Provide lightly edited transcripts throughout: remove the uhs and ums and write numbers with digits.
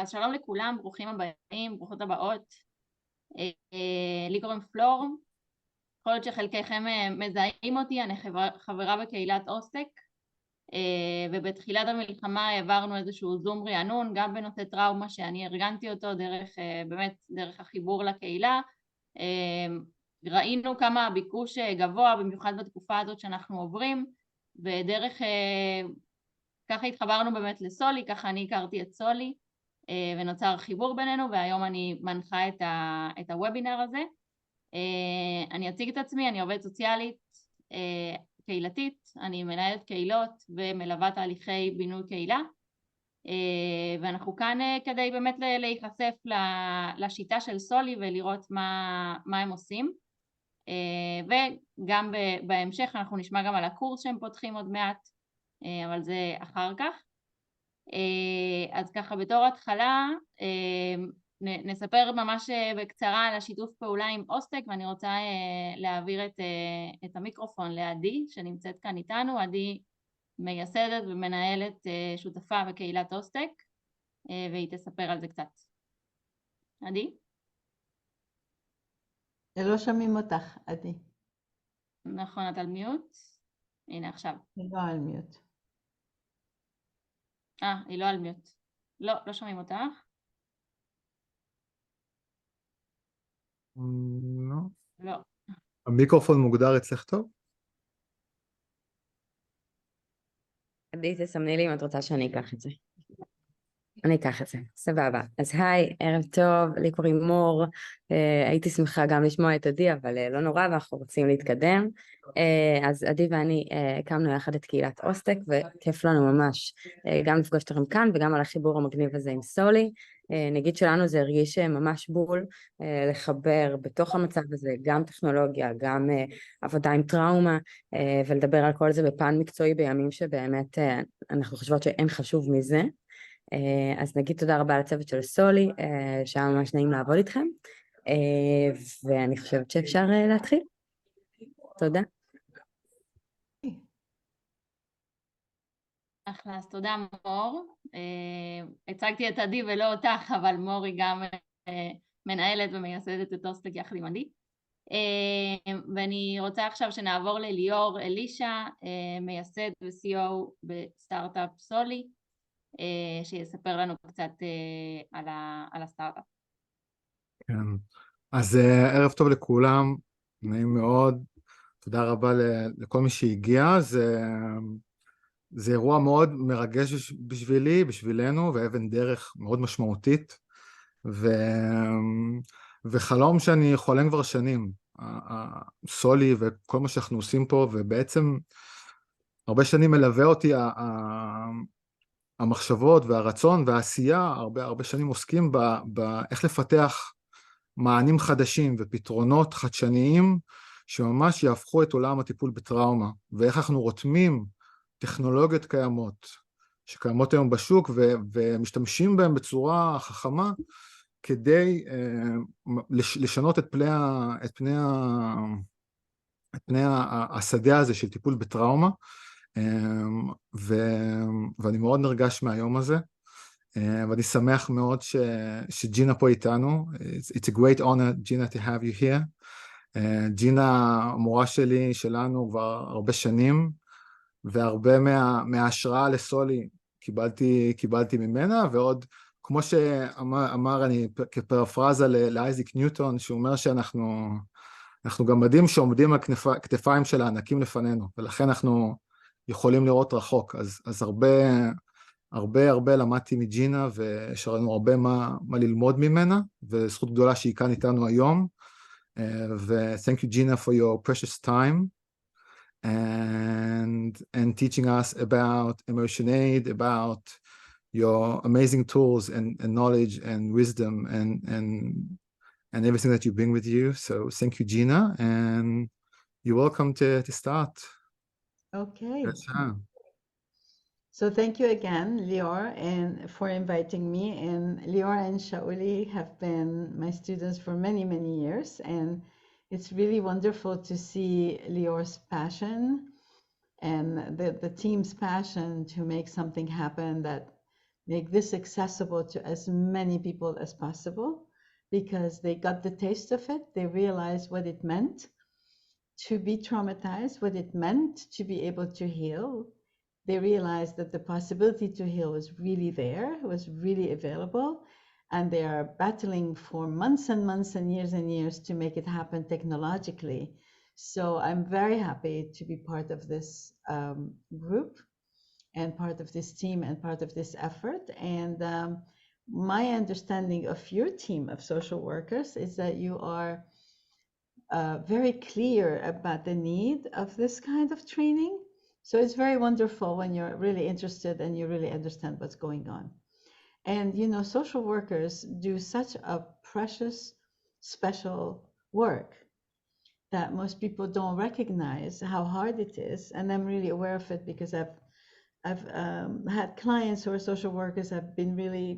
אז שלום לכולם, ברוכים הבאים, ברוכות הבאות. לי קוראים פלור, יכול להיות שחלקכם מזהים אותי, אני חברה בקהילת אוסטק, ובתחילת המלחמה העברנו איזשהו זום רענון, גם בנושא טראומה שאני ארגנתי אותו באמת דרך החיבור לקהילה. ראינו כמה הביקוש גבוה, במיוחד בתקופה הזאת שאנחנו עוברים, ודרך ככה התחברנו באמת לסולי, ככה אני הכרתי את סולי, ונוצר חיבור בינינו, והיום אני מנחה את הוובינר הזה. אני אציג את עצמי, אני עובדת סוציאלית קהילתית, אני מנהלת קהילות ומלווה תהליכי בינוי קהילה, ואנחנו כאן כדי באמת להיחשף לשיטה של סולי ולראות מה הם עושים, וגם בהמשך אנחנו נשמע גם על הקורס שהם פותחים עוד מעט, אבל זה אחר כך. אז ככה בתור התחלה נספר ממש בקצרה על השיתוף פעולה עם אוסטק, ואני רוצה להעביר את המיקרופון לעדי שנמצאת כאן איתנו. עדי מייסדת ומנהלת שותפה בקהילת אוסטק, והיא תספר על זה קצת. עדי? לא שומעים אותך, עדי. נכון, את על מיוט? הנה עכשיו. היא לא על מיוט. היא לא על מיוט. לא שומעים אותך. לא. לא. המיקרופון מוגדר אצלך טוב? עדי, תסמני לי אם את רוצה שאני אקח את זה. אני אקח את זה, סבבה. אז היי, ערב טוב, לי קוראים מור, הייתי שמחה גם לשמוע את עדי, אבל לא נורא, ואנחנו רוצים להתקדם. אז עדי ואני הקמנו יחד את קהילת אוסטק, וכיף לנו ממש גם לפגוש אתכם כאן, וגם על החיבור המגניב הזה עם סולי. נגיד שלנו זה הרגיש ממש בול לחבר בתוך המצב הזה, גם טכנולוגיה, גם עבודה עם טראומה, ולדבר על כל זה בפן מקצועי בימים שבאמת אנחנו חושבות שאין חשוב מזה. אז נגיד תודה רבה לצוות של סולי, שהיה ממש נעים לעבוד איתכם, ואני חושבת שאפשר להתחיל. תודה. אחלה, אז תודה מור. הצגתי את עדי ולא אותך, אבל מור היא גם מנהלת ומייסדת את אוסטק יחד עם עדי. ואני רוצה עכשיו שנעבור לליאור אלישע, מייסד ו-CEO בסטארט-אפ סולי, שיספר לנו קצת על הסטארט-אפ. כן. אז ערב טוב לכולם, נעים מאוד, תודה רבה לכל מי שהגיע. זה אירוע מאוד מרגש בשבילנו, ואבן דרך מאוד משמעותית, וחלום שאני חולם כבר שנים, סולי וכל מה שאנחנו עושים פה, ובעצם הרבה שנים מלווה אותי המחשבות והרצון והעשייה, הרבה שנים עוסקים באיך לפתח מענים חדשים ופתרונות חדשניים שממש יהפכו את עולם הטיפול בטראומה, ואיך אנחנו רותמים טכנולוגיות קיימות שקיימות היום בשוק ומשתמשים בהם בצורה חכמה כדי לשנות את פני השדה הזה של טיפול בטראומה, ואני מאוד נרגש מהיום הזה, ואני שמח מאוד שג'ינה פה איתנו. It's a great honor, ג'ינה, to have you here. ג'ינה מורה שלנו כבר הרבה שנים, והרבה מההשראה לסולי קיבלתי ממנה, ועוד כמו שאמר אני כפרפרזה לאייזיק ניוטון, שהוא אומר שאנחנו גם מדהים שעומדים על כתפיים של הענקים לפנינו, ולכן אנחנו יכולים לראות רחוק. אז הרבה למדתי מג'ינה, ויש לנו הרבה מה ללמוד ממנה, וזכות גדולה שהיא כאן איתנו היום. ו-thank you Gina for your precious time and teaching us about emotion aid, about your amazing tools and knowledge and wisdom and everything that you bring with you. So thank you Gina, and you're welcome to start. Okay. Yes, So thank you again, Lior, and for inviting me. And Lior and Soly have been my students for many, many years, and it's really wonderful to see Lior's passion and the team's passion to make something happen that make this accessible to as many people as possible, because they got the taste of it. They realized what it meant to be traumatized, what it meant to be able to heal. They realized that the possibility to heal was really there, was really available, and they are battling for months and months and years to make it happen technologically. So I'm very happy to be part of this group and part of this team and part of this effort. And my understanding of your team of social workers is that you are very clear about the need of this kind of training. So it's very wonderful when you're really interested and you really understand what's going on. And, you know, social workers do such a precious, special work that most people don't recognize how hard it is. And I'm really aware of it because I've had clients who are social workers, have been really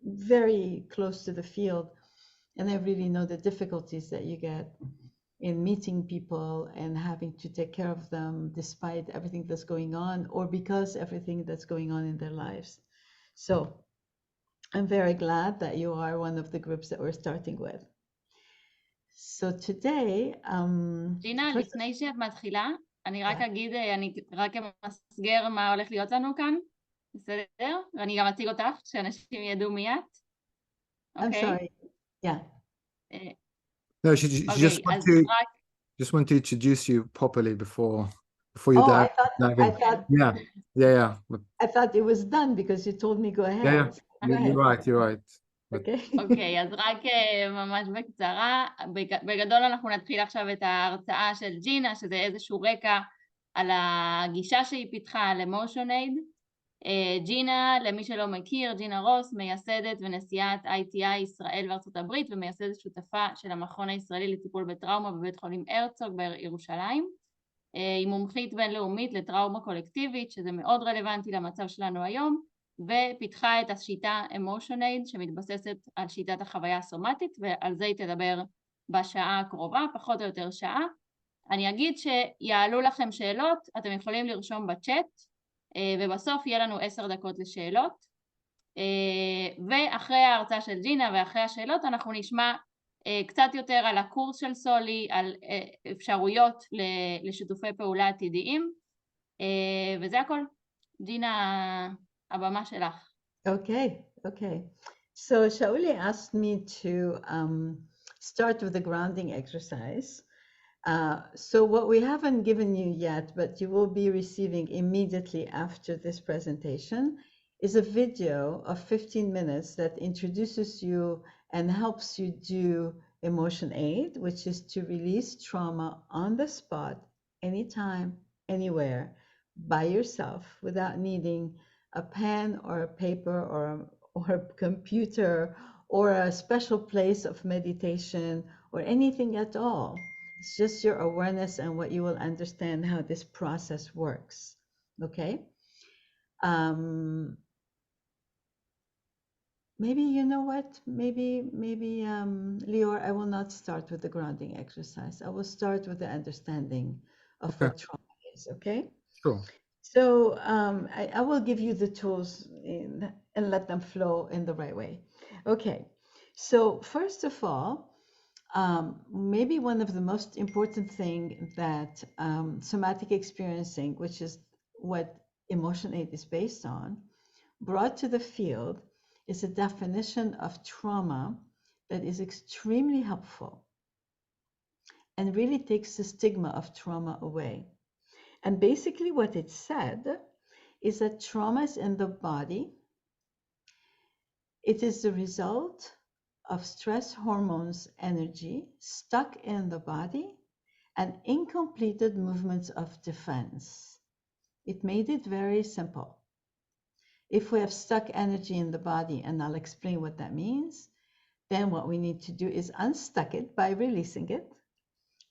very close to the field, and I really know the difficulties that you get in meeting people and having to take care of them despite everything that's going on, or because everything that's going on in their lives. So I'm very glad that you are one of the groups that we're starting with. So today, ג'ינה, לפני שאת מתחילה, אני רק אגיד, אני רק אמסגר מה הולך להיות לנו כאן, בסדר? ואני גם אציג אותך, שאנשים ידעו מי את. I'm sorry. Yeah. No, she just want to introduce you properly before you dive in. Yeah. I thought it was done because you told me go ahead. Yeah. You're right. אוקיי, אז רק ממש בקצרה, בגדול אנחנו נתחיל עכשיו את ההרצאה של ג'ינה, שזה איזשהו רקע על הגישה שהיא פיתחה על אמושנייד. ג'ינה, למי שלא מכיר, ג'ינה רוס, מייסדת ונשיאת ITI ישראל וארצות הברית, ומייסדת שותפה של המכון הישראלי לטיפול בטראומה בבית חולים הרצוג בירושלים. היא מומחית בינלאומית לטראומה קולקטיבית, שזה מאוד רלוונטי למצב שלנו היום, ופיתחה את השיטה אמושנייד, שמתבססת על שיטת החוויה הסומטית, ועל זה היא תדבר בשעה הקרובה, פחות או יותר שעה. אני אגיד שיעלו לכם שאלות, אתם יכולים לרשום בצ'אט, ובסוף יהיה לנו 10 דקות לשאלות, ואחרי ההרצאה של ג'ינה ואחרי השאלות אנחנו נשמע קצת יותר על הקורס של סולי, על אפשרויות לשיתופי פעולה עתידיים, וזה הכל. ג'ינה, הבמה שלך. Okay. So Soly asked me to start with the grounding exercise. So what we haven't given you yet, but you will be receiving immediately after this presentation, is a video of 15 minutes that introduces you and helps you do emotion aid, which is to release trauma on the spot, anytime, anywhere, by yourself, without needing a pen or a paper or a computer or a special place of meditation or anything at all. It's just your awareness and what you will understand how this process works. Okay. Maybe, you know what, maybe Lior, I will not start with the grounding exercise. I will start with the understanding of what trauma is. Okay. Sure. So I will give you the tools and let them flow in the right way. Okay. So first of all, maybe one of the most important thing that somatic experiencing, which is what emotion aid is based on, brought to the field is a definition of trauma that is extremely helpful and really takes the stigma of trauma away. And basically what it said is that trauma is in the body. It is the result of stress hormones energy stuck in the body and incompleted movements of defense. It made it very simple. If we have stuck energy in the body, and I'll explain what that means, then what we need to do is unstuck it by releasing it.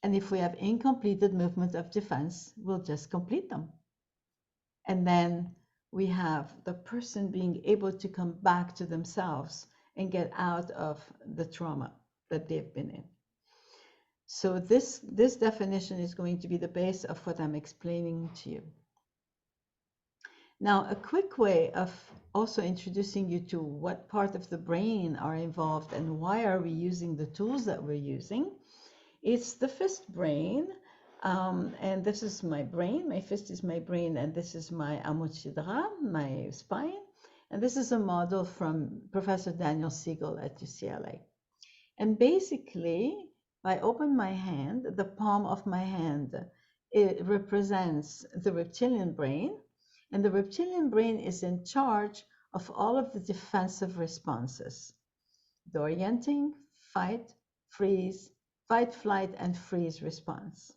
And if we have incompleted movement of defense, we'll just complete them. And then we have the person being able to come back to themselves and get out of the trauma that they've been in. So this definition is going to be the base of what I'm explaining to you. Now, a quick way of also introducing you to what part of the brain are involved and why are we using the tools that we're using. It's the fist brain, and this is my brain. My fist is my brain, and this is my amud shidra, my spine. And this is a model from Professor Daniel Siegel at UCLA. And basically, I open my hand, the palm of my hand, it represents the reptilian brain. And the reptilian brain is in charge of all of the defensive responses. The orienting, fight, freeze, fight, flight, and freeze response.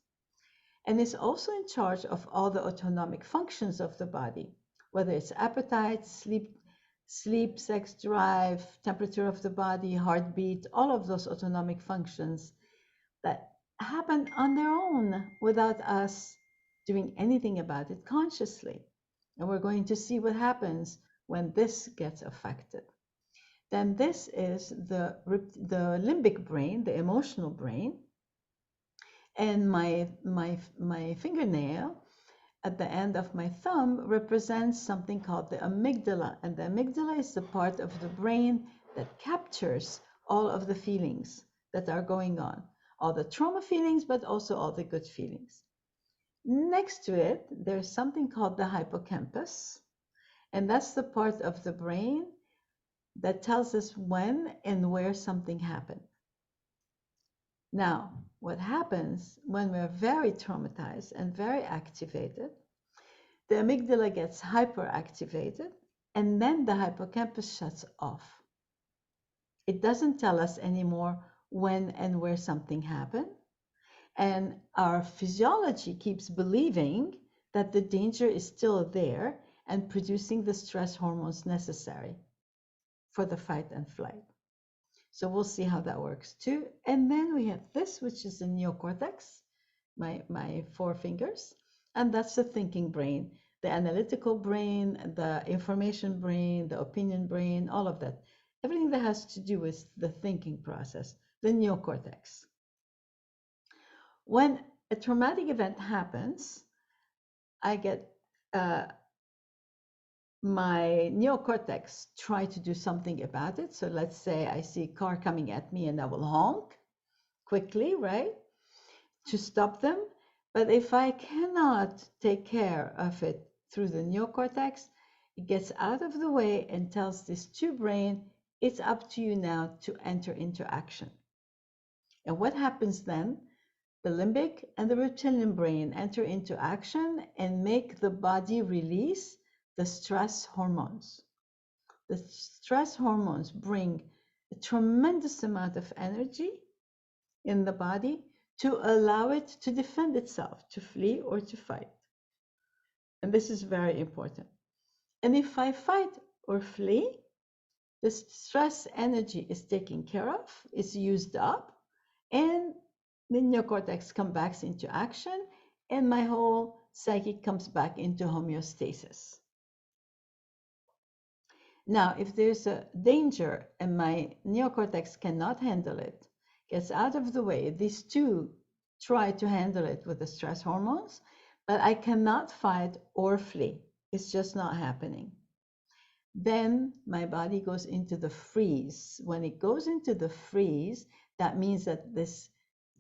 And it's also in charge of all the autonomic functions of the body, whether it's appetite, sleep, sex drive, temperature of the body, heartbeat, all of those autonomic functions that happen on their own without us doing anything about it consciously. And we're going to see what happens when this gets affected. Then this is the limbic brain, the emotional brain. And my fingernail at the end of my thumb represents something called the amygdala. And the amygdala is the part of the brain that captures all of the feelings that are going on. All the trauma feelings, but also all the good feelings. Next to it, there's something called the hippocampus. And that's the part of the brain that tells us when and where something happened. Now, what happens when we're very traumatized and very activated, the amygdala gets hyperactivated, and then the hippocampus shuts off. It doesn't tell us anymore when and where something happened. And our physiology keeps believing that the danger is still there and producing the stress hormones necessary for the fight and flight. So we'll see how that works too. And then we have this, which is the neocortex, my four fingers. And that's the thinking brain, the analytical brain, the information brain, the opinion brain, all of that. Everything that has to do with the thinking process, the neocortex. When a traumatic event happens, I get my neocortex try to do something about it. So let's say I see a car coming at me and I will honk quickly, right, to stop them. But if I cannot take care of it through the neocortex, it gets out of the way and tells this two brain, it's up to you now to enter into action. And what happens then? The limbic and the reptilian brain enter into action and make the body release the stress hormones. The stress hormones bring a tremendous amount of energy in the body to allow it to defend itself, to flee or to fight. And this is very important. And if I fight or flee, the stress energy is taken care of, is used up, and the neocortex comes back into action, and my whole psyche comes back into homeostasis. Now, if there's a danger and my neocortex cannot handle it, gets out of the way, these two try to handle it with the stress hormones, but I cannot fight or flee. It's just not happening. Then my body goes into the freeze. When it goes into the freeze, that means that this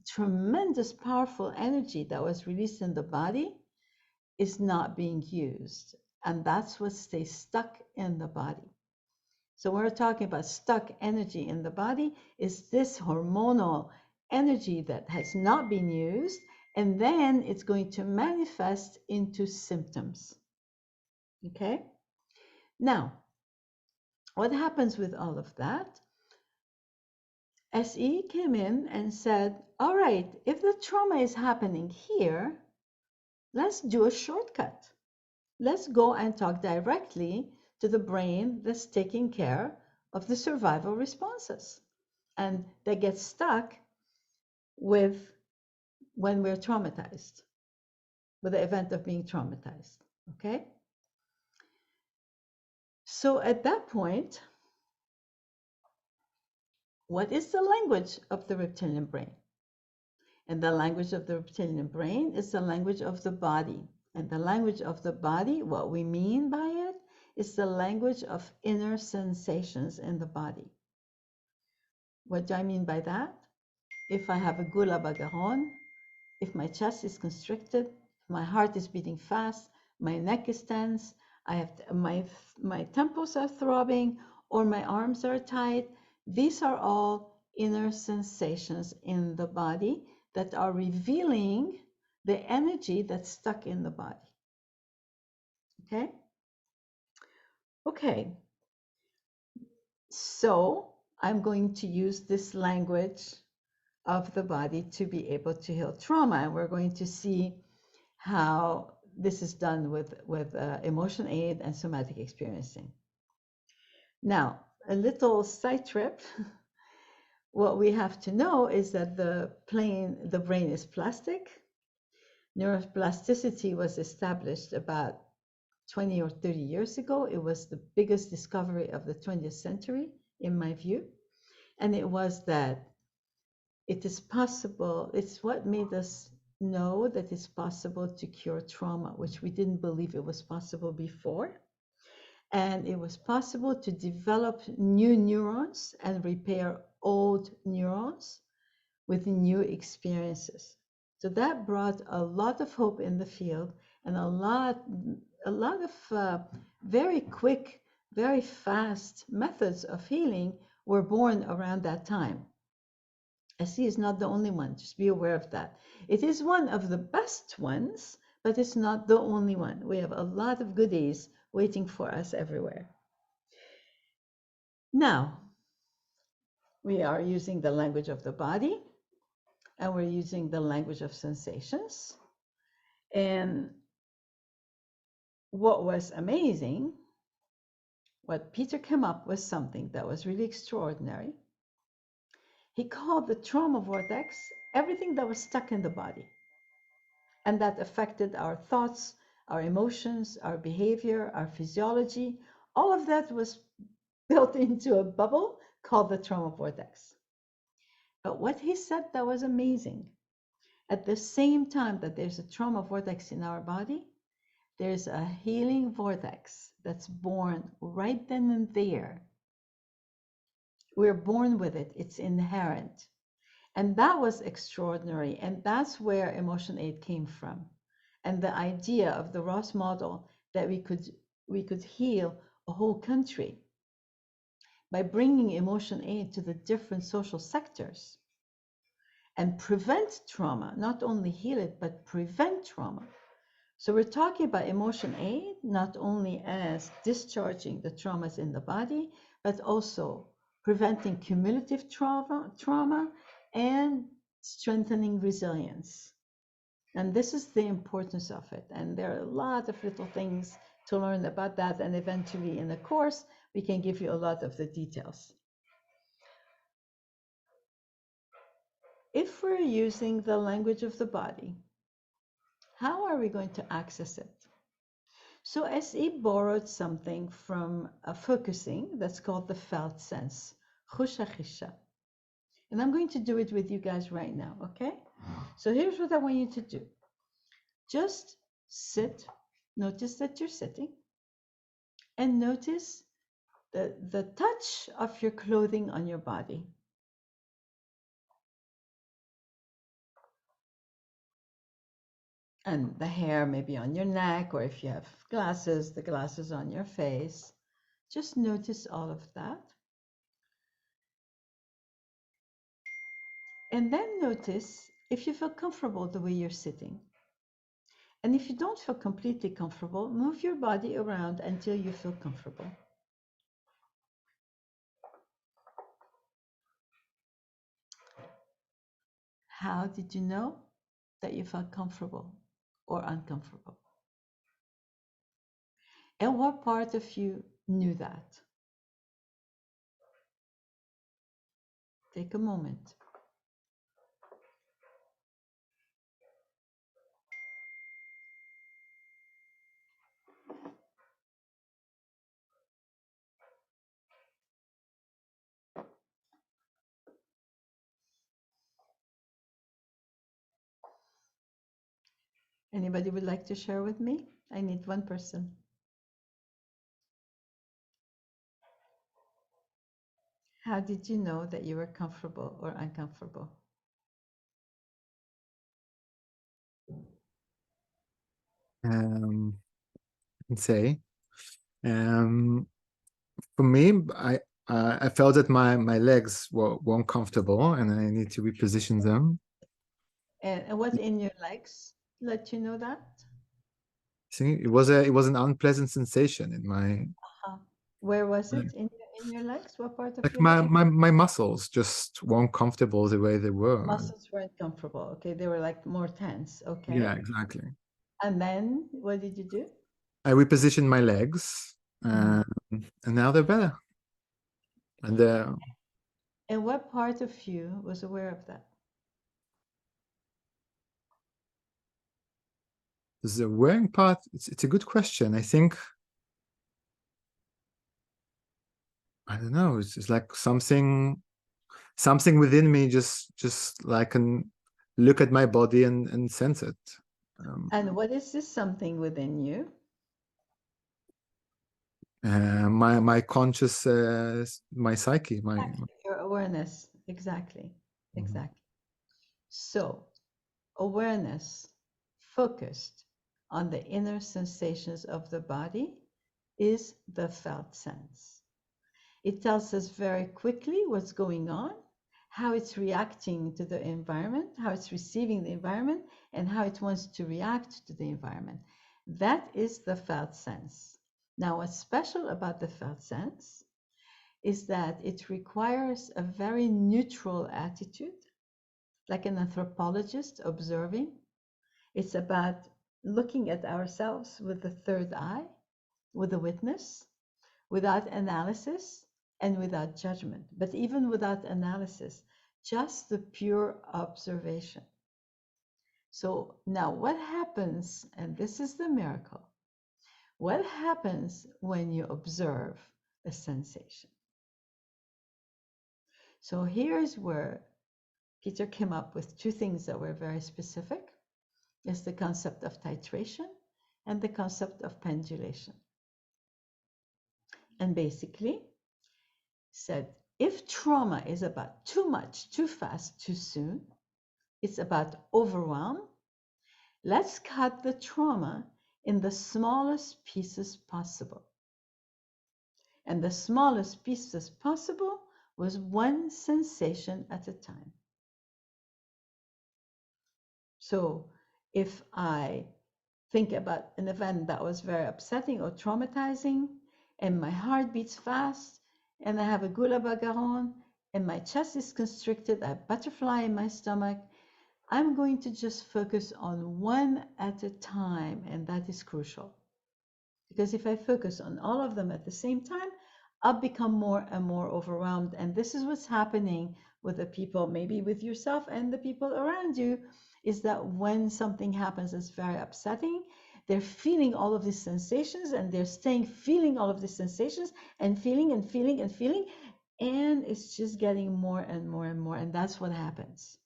tremendous powerful energy that was released in the body is not being used. And that's what stays stuck in the body. So when we're talking about stuck energy in the body, is this hormonal energy that has not been used, and then it's going to manifest into symptoms. Okay? Now, what happens with all of that? SE came in and said, all right, if the trauma is happening here, let's do a shortcut. Let's go and talk directly to the brain that's taking care of the survival responses. And that gets stuck with when we're traumatized, with the event of being traumatized, okay? So at that point, what is the language of the reptilian brain? And the language of the reptilian brain is the language of the body. And the language of the body, what we mean by it, is the language of inner sensations in the body. What do I mean by that? If I have a gula bagaron, if my chest is constricted, my heart is beating fast, my neck is tense, I have my temples are throbbing, or my arms are tight, these are all inner sensations in the body that are revealing the energy that's stuck in the body. Okay? Okay. So I'm going to use this language of the body to be able to heal trauma. And we're going to see how this is done with emotion aid and somatic experiencing. Now, a little side trip. What we have to know is that the brain is plastic. Neuroplasticity was established about 20 or 30 years ago. It was the biggest discovery of the 20th century, in my view. And it was that it is possible, it's what made us know that it's possible to cure trauma, which we didn't believe it was possible before. And it was possible to develop new neurons and repair old neurons with new experiences. So that brought a lot of hope in the field, and a lot of very quick, very fast methods of healing were born around that time. SE is not the only one, just be aware of that. It is one of the best ones, but it's not the only one. We have a lot of goodies waiting for us everywhere. Now, we are using the language of the body, and we're using the language of sensations. And what was amazing, what Peter came up with something that was really extraordinary. He called the trauma vortex everything that was stuck in the body, and that affected our thoughts, our emotions, our behavior, our physiology. All of that was built into a bubble called the trauma vortex. But what he said that was amazing, at the same time that there's a trauma vortex in our body, there's a healing vortex that's born right then and there. We're born with it, it's inherent. And that was extraordinary. And that's where emotion aid came from. And the idea of the Ross model that we could heal a whole country by bringing emotion aid to the different social sectors and prevent trauma, not only heal it, but prevent trauma. So we're talking about emotion aid, not only as discharging the traumas in the body, but also preventing cumulative trauma and strengthening resilience. And this is the importance of it. And there are a lot of little things to learn about that. And eventually in the course, we can give you a lot of the details. If we're using the language of the body, how are we going to access it? So SE borrowed something from a focusing that's called the felt sense, chush hachisha. And I'm going to do it with you guys right now, okay? So here's what I want you to do. Just sit, notice that you're sitting, and notice the touch of your clothing on your body. And the hair maybe on your neck, or if you have glasses, the glasses on your face. Just notice all of that. And then notice if you feel comfortable the way you're sitting. And if you don't feel completely comfortable, move your body around until you feel comfortable. How did you know that you felt comfortable or uncomfortable? And what part of you knew that? Take a moment. Anybody would like to share with me? I need one person. How did you know that you were comfortable or uncomfortable? I can say, for me, I felt that my legs weren't comfortable and I need to reposition them. And what in your legs let you know that? See, it was an unpleasant sensation in my Where was it in your legs? What part of like your my muscles just weren't comfortable the way they were. muscles weren't comfortable? Okay, they were like more tense. Okay. Yeah, exactly. And then what did you do? I repositioned my legs, and now they're better. And what part of you was aware of that? the wearing part, it's a good question. I think, I don't know, it's like something within me just like can look at my body and sense it. And what is this something within you? My conscious, my psyche, your awareness. Exactly. Exactly. So awareness focused on the inner sensations of the body is the felt sense. It tells us very quickly what's going on, how it's reacting to the environment, how it's receiving the environment, and how it wants to react to the environment. That is the felt sense. Now, what's special about the felt sense is that it requires a very neutral attitude, like an anthropologist observing. It's about looking at ourselves with the third eye, with a witness, without analysis and without judgment. But even without analysis, just the pure observation. So now what happens, and this is the miracle, what happens when you observe a sensation? So here's where Peter came up with two things that were very specific. Is the concept of titration and the concept of pendulation. And basically said, if trauma is about too much, too fast, too soon, it's about overwhelm, let's cut the trauma in the smallest pieces possible. And the smallest pieces possible was one sensation at a time. So if I think about an event that was very upsetting or traumatizing, and my heart beats fast, and I have a gula bagaron, and my chest is constricted, I have butterfly in my stomach, I'm going to just focus on one at a time, and that is crucial. Because if I focus on all of them at the same time, I'll become more and more overwhelmed. And this is what's happening with the people, maybe with yourself and the people around you, is that when something happens that's very upsetting, they're feeling all of these sensations and they're staying feeling all of these sensations and feeling and feeling and feeling. And it's just getting more and more and more. And that's what happens.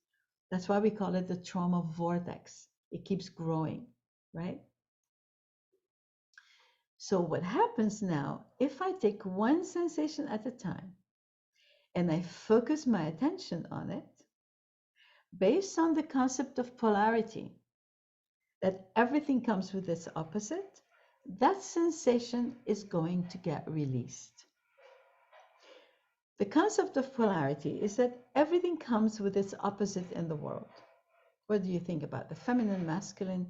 That's why we call it the trauma vortex. It keeps growing, right? So what happens now, if I take one sensation at a time and I focus my attention on it, based on the concept of polarity, that everything comes with its opposite, that sensation is going to get released. The concept of polarity is that everything comes with its opposite in the world. What do you think about the feminine, masculine,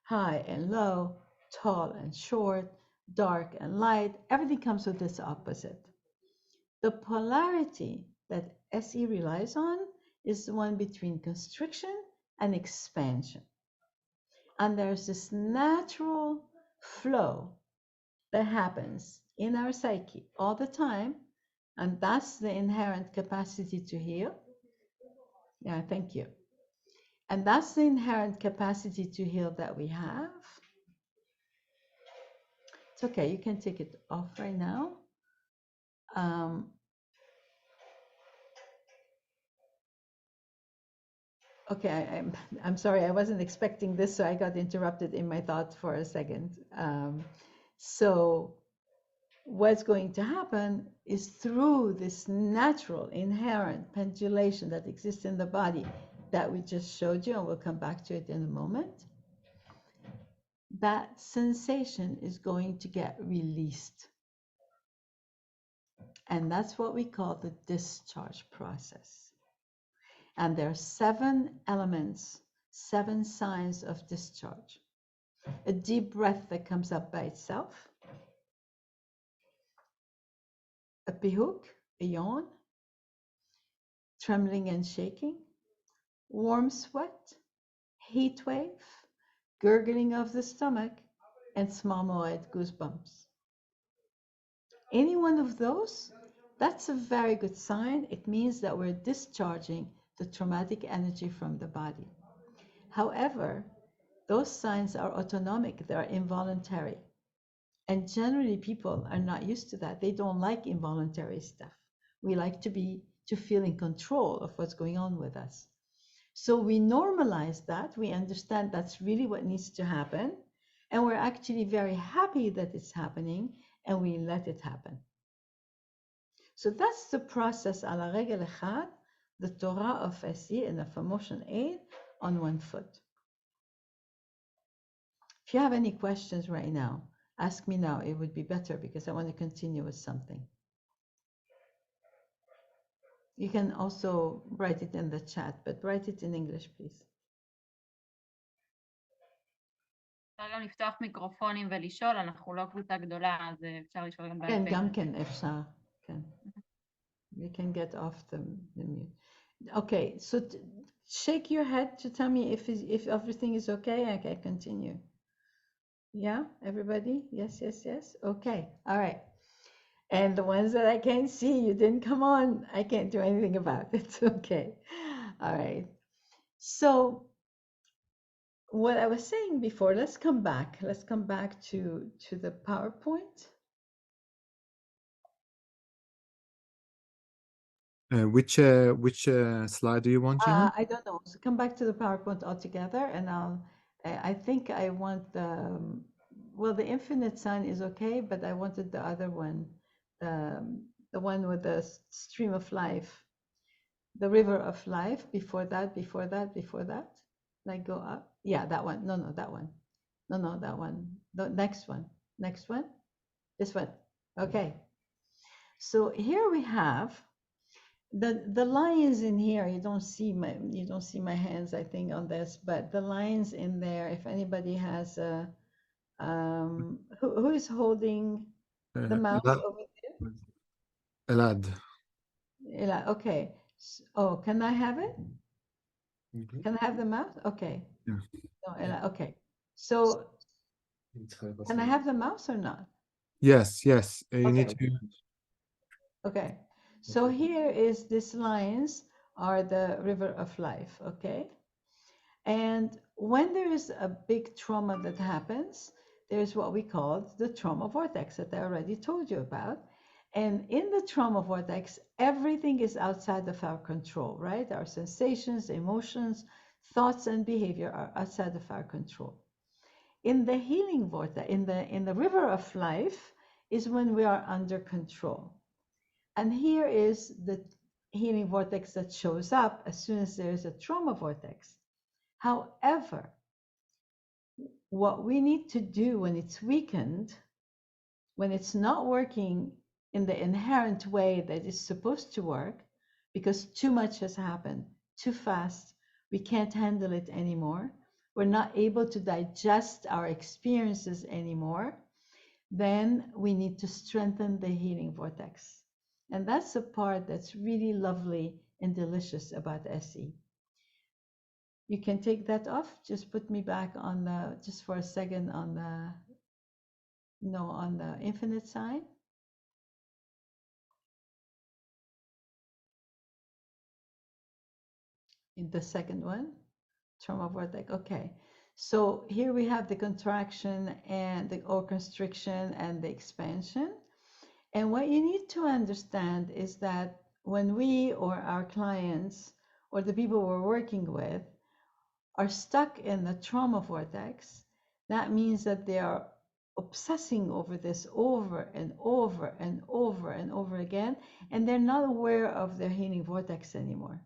high and low, tall and short, dark and light? Everything comes with its opposite. The polarity that SE relies on is the one between constriction and expansion. And there's this natural flow that happens in our psyche all the time, and that's the inherent capacity to heal. Yeah, thank you. And that's the inherent capacity to heal that we have. It's okay, you can take it off right now. Okay, I'm sorry, I wasn't expecting this, so I got interrupted in my thought for a second. So what's going to happen is through this natural, inherent pendulation that exists in the body that we just showed you, and we'll come back to it in a moment, that sensation is going to get released. And that's what we call the discharge process. And there are 7 elements, 7 signs of discharge. A deep breath that comes up by itself, a pihuk, a yawn, trembling and shaking, warm sweat, heat wave, gurgling of the stomach, and small moed goosebumps. Any one of those, that's a very good sign. It means that we're discharging the traumatic energy from the body. However, those signs are autonomic, they're involuntary. And generally people are not used to that. They don't like involuntary stuff. We like to feel in control of what's going on with us. So we normalize that, we understand that's really what needs to happen, and we're actually very happy that it's happening, and we let it happen. So that's the process ala regel echad, the Torah of SE and of emotion aid on one foot. If you have any questions right now, ask me now. It would be better because I want to continue with something. You can also write it in the chat, but write it in English, please. אפשר גם לפתוח מיקרופונים ולשאול, אנחנו לא קבוצה גדולה, אז אפשר לשאול גם בעל פה. כן, גם כן אפשר, כן. We can get off the mute. Okay, so shake your head to tell me if everything is okay. I can continue. Yeah, everybody? Yes, yes, yes. Okay, all right. And the ones that I can't see, you didn't come on. I can't do anything about it. Okay. All right. So what I was saying before, let's come back. Let's come back to the PowerPoint. Which slide do you want, Gina? I don't know. So come back to the PowerPoint altogether, and I think I want the, well, the infinite sign is okay, but I wanted the other one, the one with the stream of life, the river of life. Before that. Like go up. Yeah, that one. No, that one. No, that one. The next one. Next one. This one. Okay. So here we have the lines in here. You don't see my hands, I think, on this, but the lines in there. If anybody has a who is holding the mouse over there? Elad. Elad. Okay. Oh, can I have it? Mm-hmm. Can I have the mouse? Okay. Yeah. No, Elad. Okay. So can I have the mouse or not? Yes. You okay. need to. Okay. So here is these lines are the river of life. Okay. And when there is a big trauma that happens, there's what we call the trauma vortex that I already told you about. And in the trauma vortex, everything is outside of our control, right? Our sensations, emotions, thoughts, and behavior are outside of our control. In the healing vortex, in the river of life, is when we are under control. And here is the healing vortex that shows up as soon as there is a trauma vortex. However, what we need to do when it's weakened, when it's not working in the inherent way that it's supposed to work, because too much has happened, too fast, we can't handle it anymore, we're not able to digest our experiences anymore, then we need to strengthen the healing vortex. And that's the part that's really lovely and delicious about SE. You can take that off. Just put me back on the, just for a second on the, no, on the infinite sign. In the second one, trauma vortex. Okay. So here we have the contraction and the or constriction and the expansion. And what you need to understand is that when we or our clients or the people we're working with are stuck in the trauma vortex, that means that they are obsessing over this over and over and over and over again, and they're not aware of their healing vortex anymore.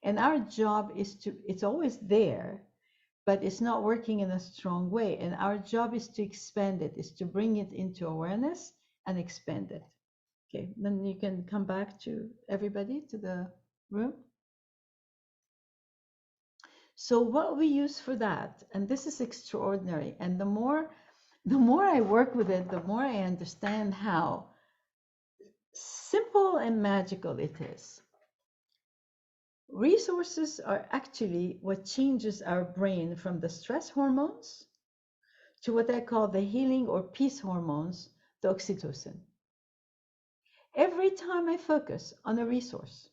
And our job is to, it's always there, but it's not working in a strong way. And our job is to expand it, is to bring it into awareness and expand it. Okay, then you can come back to everybody, to the room. So what we use for that, and this is extraordinary, and the more I work with it, the more I understand how simple and magical it is. Resources are actually what changes our brain from the stress hormones to what I call the healing or peace hormones, the oxytocin. Every time I focus on a resource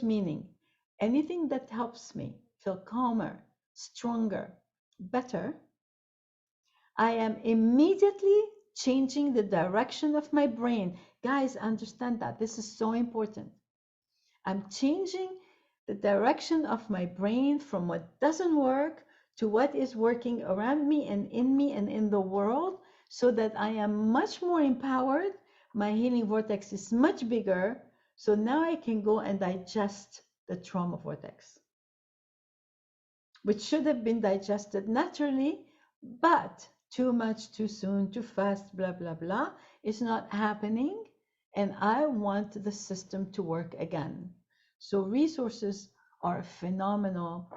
meaning anything that helps me feel calmer, stronger, better, I am immediately changing the direction of my brain. Guys, understand that. This is so important. I'm changing the direction of my brain from what doesn't work to what is working around me and in the world, so that I am much more empowered. My healing vortex is much bigger. So now I can go and digest the trauma vortex, which should have been digested naturally, but too much, too soon, too fast, blah, blah, blah, is not happening. And I want the system to work again. So resources are a phenomenal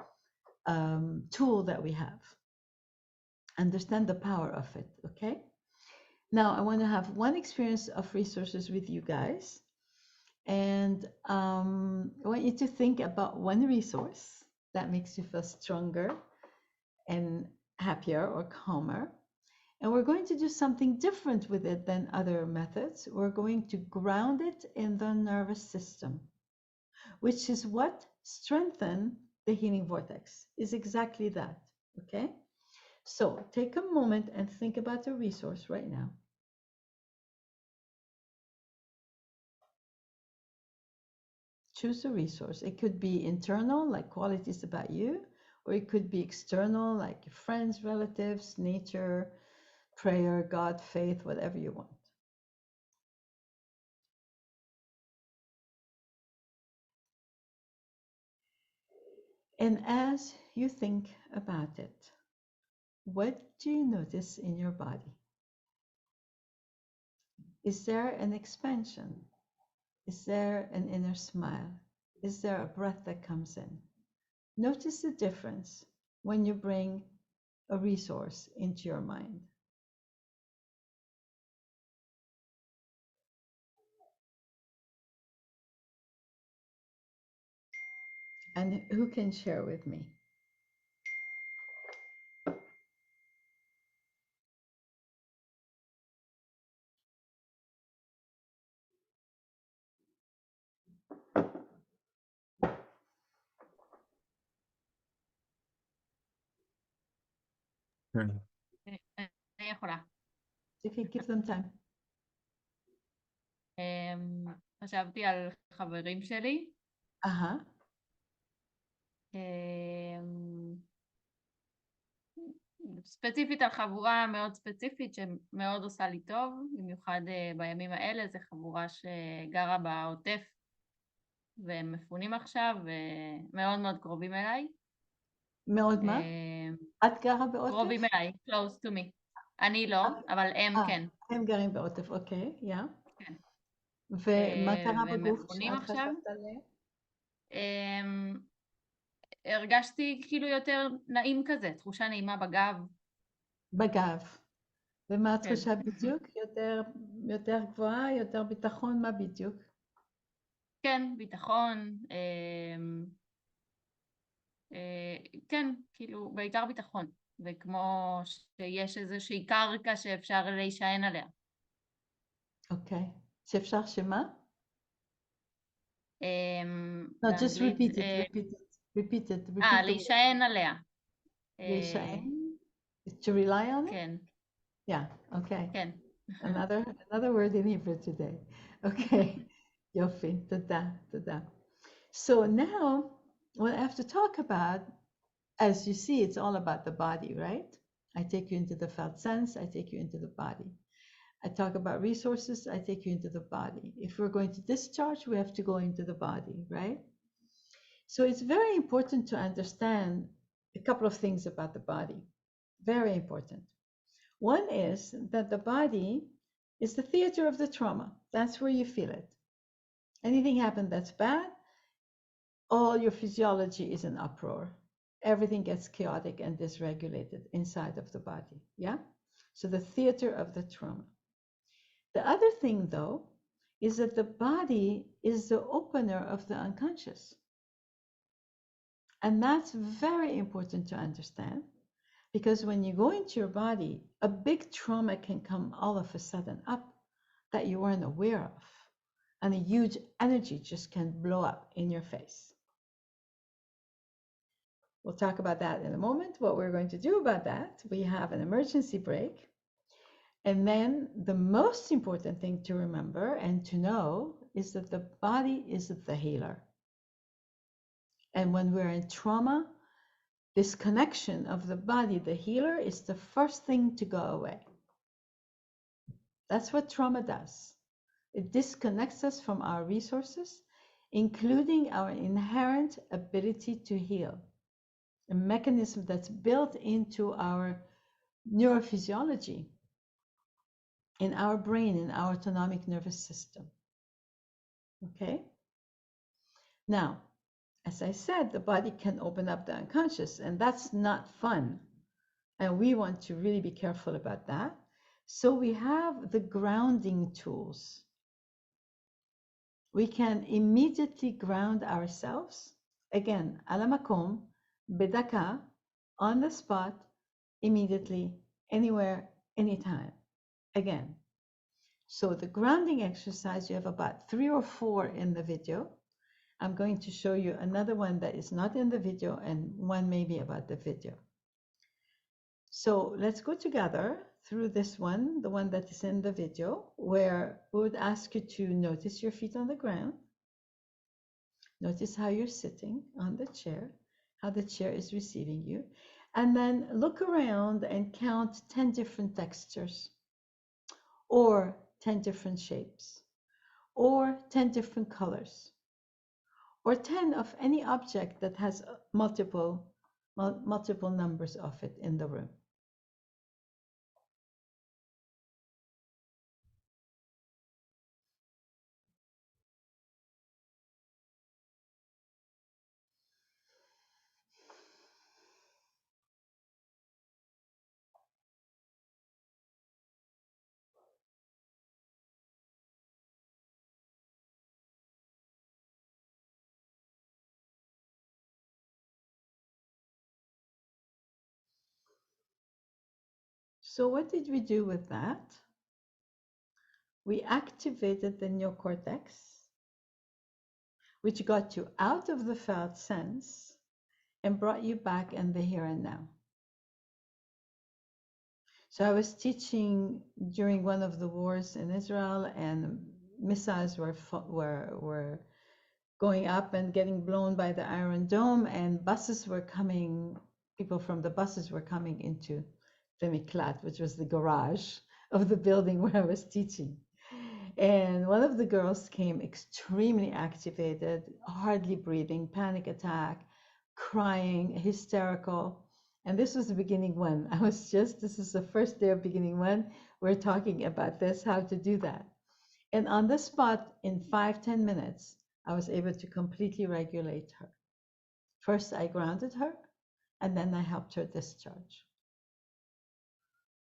tool that we have. Understand the power of it, okay? Now I want to have one experience of resources with you guys. And I want you to think about one resource that makes you feel stronger and happier or calmer. And we're going to do something different with it than other methods. We're going to ground it in the nervous system, which is what strengthens the healing vortex, is exactly that, okay? So take a moment and think about a resource right now. Choose a resource. It could be internal, like qualities about you, or it could be external, like your friends, relatives, nature, prayer, God, faith, whatever you want. And as you think about it, what do you notice in your body? Is there an expansion? Is there an inner smile? Is there a breath that comes in? Notice the difference when you bring a resource into your mind. And who can share with me? אני יכולה. Okay, give them time. חשבתי על חברים שלי. ספציפית על חבורה מאוד ספציפית שמאוד עושה לי טוב, במיוחד בימים האלה. זו חבורה שגרה בעוטף והם מפונים עכשיו ומאוד מאוד קרובים אליי. מאוד מה? את גרה בעוטף? קרובים אליי, close to me. אני לא, אבל הם כן. הם גרים בעוטף, אוקיי, יא. כן. ומה קרה בגוף שאת חשבת עליהם? הרגשתי כאילו יותר נעים כזה, תחושה נעימה בגב. בגב. ומה התחושה בדיוק? יותר גבוהה, יותר ביטחון, מה בדיוק? כן, ביטחון. כן, כאילו, בעיקר ביטחון. וכמו שיש איזושהי קרקע שאפשר להישען עליה. אוקיי. שאפשר שמה? No, just repeat it. להישען עליה. להישען? To rely on it? כן. Yeah, okay. כן. Another word in Hebrew today. Okay. יופי, תודה. So now, what I have to talk about as you see, it's all about the body, right? I take you into the felt sense, I take you into the body. I talk about resources, I take you into the body. If we're going to discharge, we have to go into the body, right? So it's very important to understand a couple of things about the body. Very important. One is that the body is the theater of the trauma. That's where you feel it. Anything happened that's bad, all your physiology is in uproar. Everything gets chaotic and dysregulated inside of the body, yeah? So the theater of the trauma. The other thing, though, is that the body is the opener of the unconscious. And that's very important to understand, because when you go into your body, a big trauma can come all of a sudden up that you weren't aware of. And a huge energy just can blow up in your face. We'll talk about that in a moment, what we're going to do about that. We have an emergency break. And then the most important thing to remember and to know is that the body is the healer. And when we're in trauma, this connection of the body, the healer, is the first thing to go away. That's what trauma does. It disconnects us from our resources, including our inherent ability to heal, a mechanism that's built into our neurophysiology, in our brain, in our autonomic nervous system. Okay? Now, as I said, the body can open up the unconscious, and that's not fun. And we want to really be careful about that. So we have the grounding tools. We can immediately ground ourselves. Again, ala makom, bedaka, on the spot, immediately, anywhere, anytime. Again. So the grounding exercise, you have about 3 or 4 in the video. I'm going to show you another one that is not in the video and one maybe about the video. So let's go together through this one, the one that is in the video, where we would ask you to notice your feet on the ground. Notice how you're sitting on the chair, how the chair is receiving you. And then look around and count 10 different textures, or 10 different shapes, or 10 different colors, or 10 of any object that has multiple numbers of it in the room. So what did we do with that? We activated the neocortex, which got you out of the felt sense and brought you back in the here and now. So I was teaching during one of the wars in Israel, and missiles were going up and getting blown by the Iron Dome, and buses were coming, people from the buses were coming into the miklat, which was the garage of the building where I was teaching. And one of the girls came extremely activated, hardly breathing, panic attack, crying, hysterical. And this was the beginning one. This is the first day of beginning one. We're talking about this, how to do that. And on the spot, in 5-10 minutes, I was able to completely regulate her. First, I grounded her, and then I helped her discharge.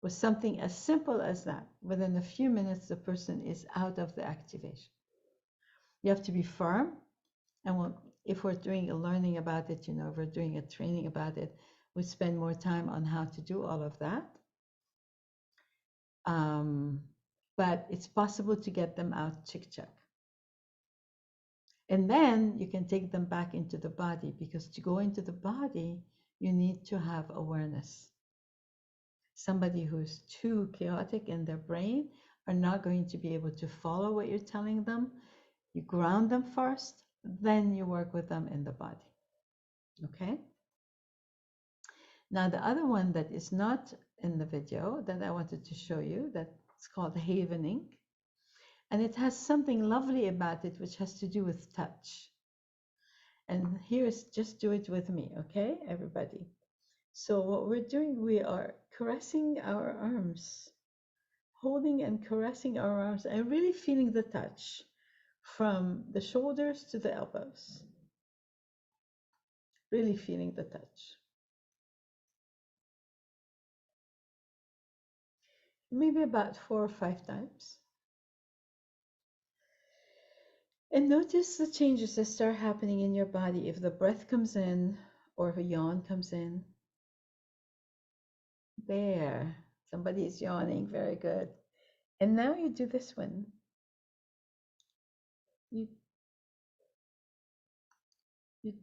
It was something as simple as that. Within a few minutes, the person is out of the activation. You have to be firm. And if we're doing a learning about it, if we're doing a training about it, we spend more time on how to do all of that. But it's possible to get them out chick-chack. And then you can take them back into the body, because to go into the body, you need to have awareness. Somebody who's too chaotic in their brain are not going to be able to follow what you're telling them. You ground them first, then you work with them in the body. Okay? Now, the other one that is not in the video that I wanted to show you, that's called havening. And it has something lovely about it, which has to do with touch. And here's, just do it with me, okay, everybody? So what we're doing, we are caressing our arms, holding and caressing our arms, and really feeling the touch from the shoulders to the elbows. Really feeling the touch. Maybe about 4 or 5 times. And notice the changes that start happening in your body if the breath comes in or if a yawn comes in. There, somebody is yawning, very good. And now you do this one. You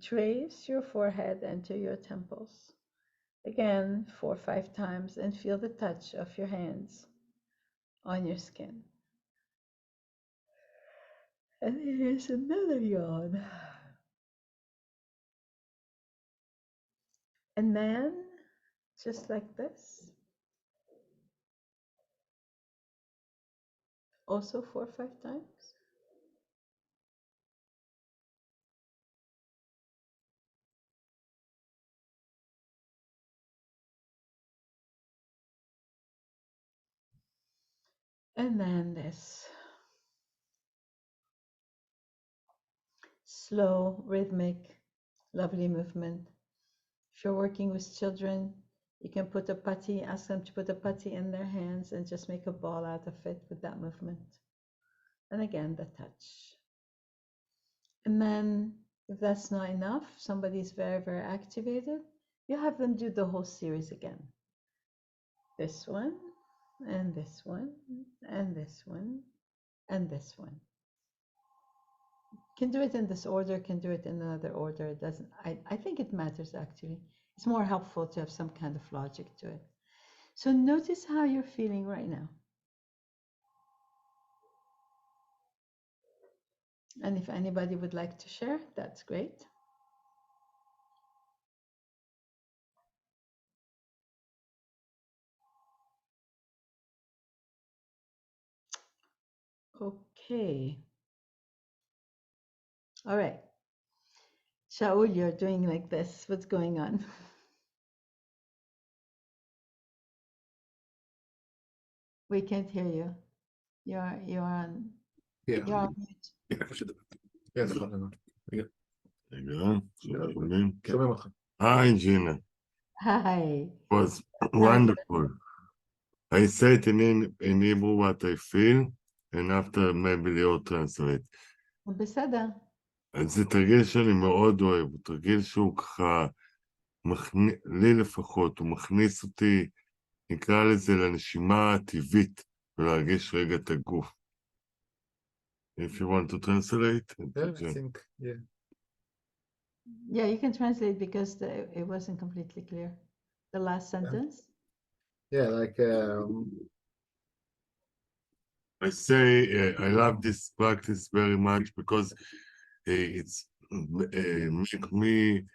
trace your forehead into your temples. Again, 4 or 5 times, and feel the touch of your hands on your skin. And here's another yawn. And then, just like this, also 4 or 5 times. And then this. Slow, rhythmic, lovely movement. If you're working with children, you can put a putty, ask them to put a putty in their hands and just make a ball out of it with that movement. And again, the touch. And then if that's not enough, somebody's very, very activated, you have them do the whole series again. This one, and this one, and this one, and this one. Can do it in this order, can do it in another order. It doesn't, I think it matters actually. It's more helpful to have some kind of logic to it. So notice how you're feeling right now. And if anybody would like to share, that's great. Okay. All right. Shaul, you're doing like this. What's going on? We can't hear you. You're on. Yeah. You're on mute. כן, נכון, נכון. רגע. רגע, שומעים? שומעים אותך. Hi, Gina. Hi. Was wonderful. I say it in Hebrew what I feel, and after maybe Leo translate. בסדר. אז זה תרגיל שאני מאוד אוהב, הוא תרגיל שהוא ככה, לי לפחות, הוא מכניס אותי, נקרא לזה לנשימה הטבעית, ולהרגיש רגע את הגוף. If you want to translate. Yeah, I think, yeah. Yeah, you can translate because it wasn't completely clear. The last sentence. Yeah, like, I say I love this practice very much because it's make me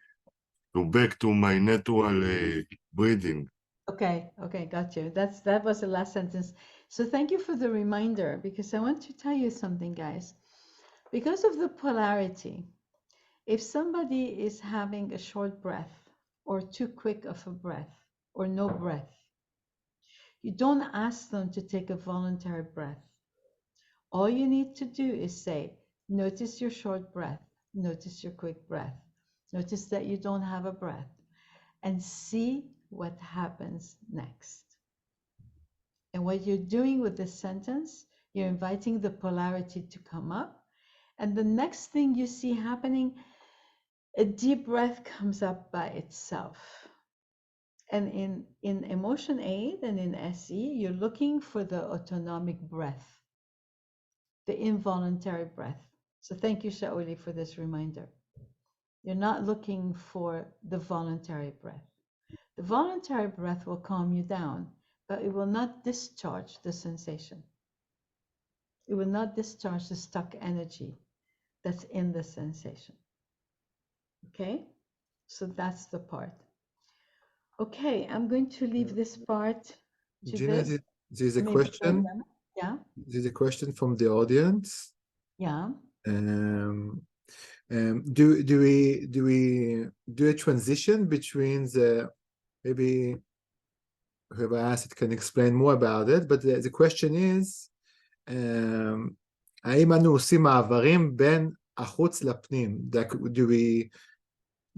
go back to my natural breathing. Okay, got you. That was the last sentence. So thank you for the reminder, because I want to tell you something, guys. Because of the polarity, if somebody is having a short breath or too quick of a breath or no breath, you don't ask them to take a voluntary breath. All you need to do is say, notice your short breath, notice your quick breath, notice that you don't have a breath, and see what happens next. And what you're doing with this sentence, you're inviting the polarity to come up. And the next thing you see happening, a deep breath comes up by itself. And in emotion aid and in SE, you're looking for the autonomic breath, the involuntary breath. So thank you, Shauli, for this reminder. You're not looking for the voluntary breath. The voluntary breath will calm you down, but it will not discharge the sensation. It will not discharge the stuck energy that's in the sensation. Okay? So that's the part. Okay, I'm going to leave this part to Gina, this. there's a Maybe question. Yeah. There's a question from the audience. Yeah. Do we do a transition between the, maybe whoever asked it can explain more about it, but the question is, האם אנו עושים מעברים בין החוץ לפנים?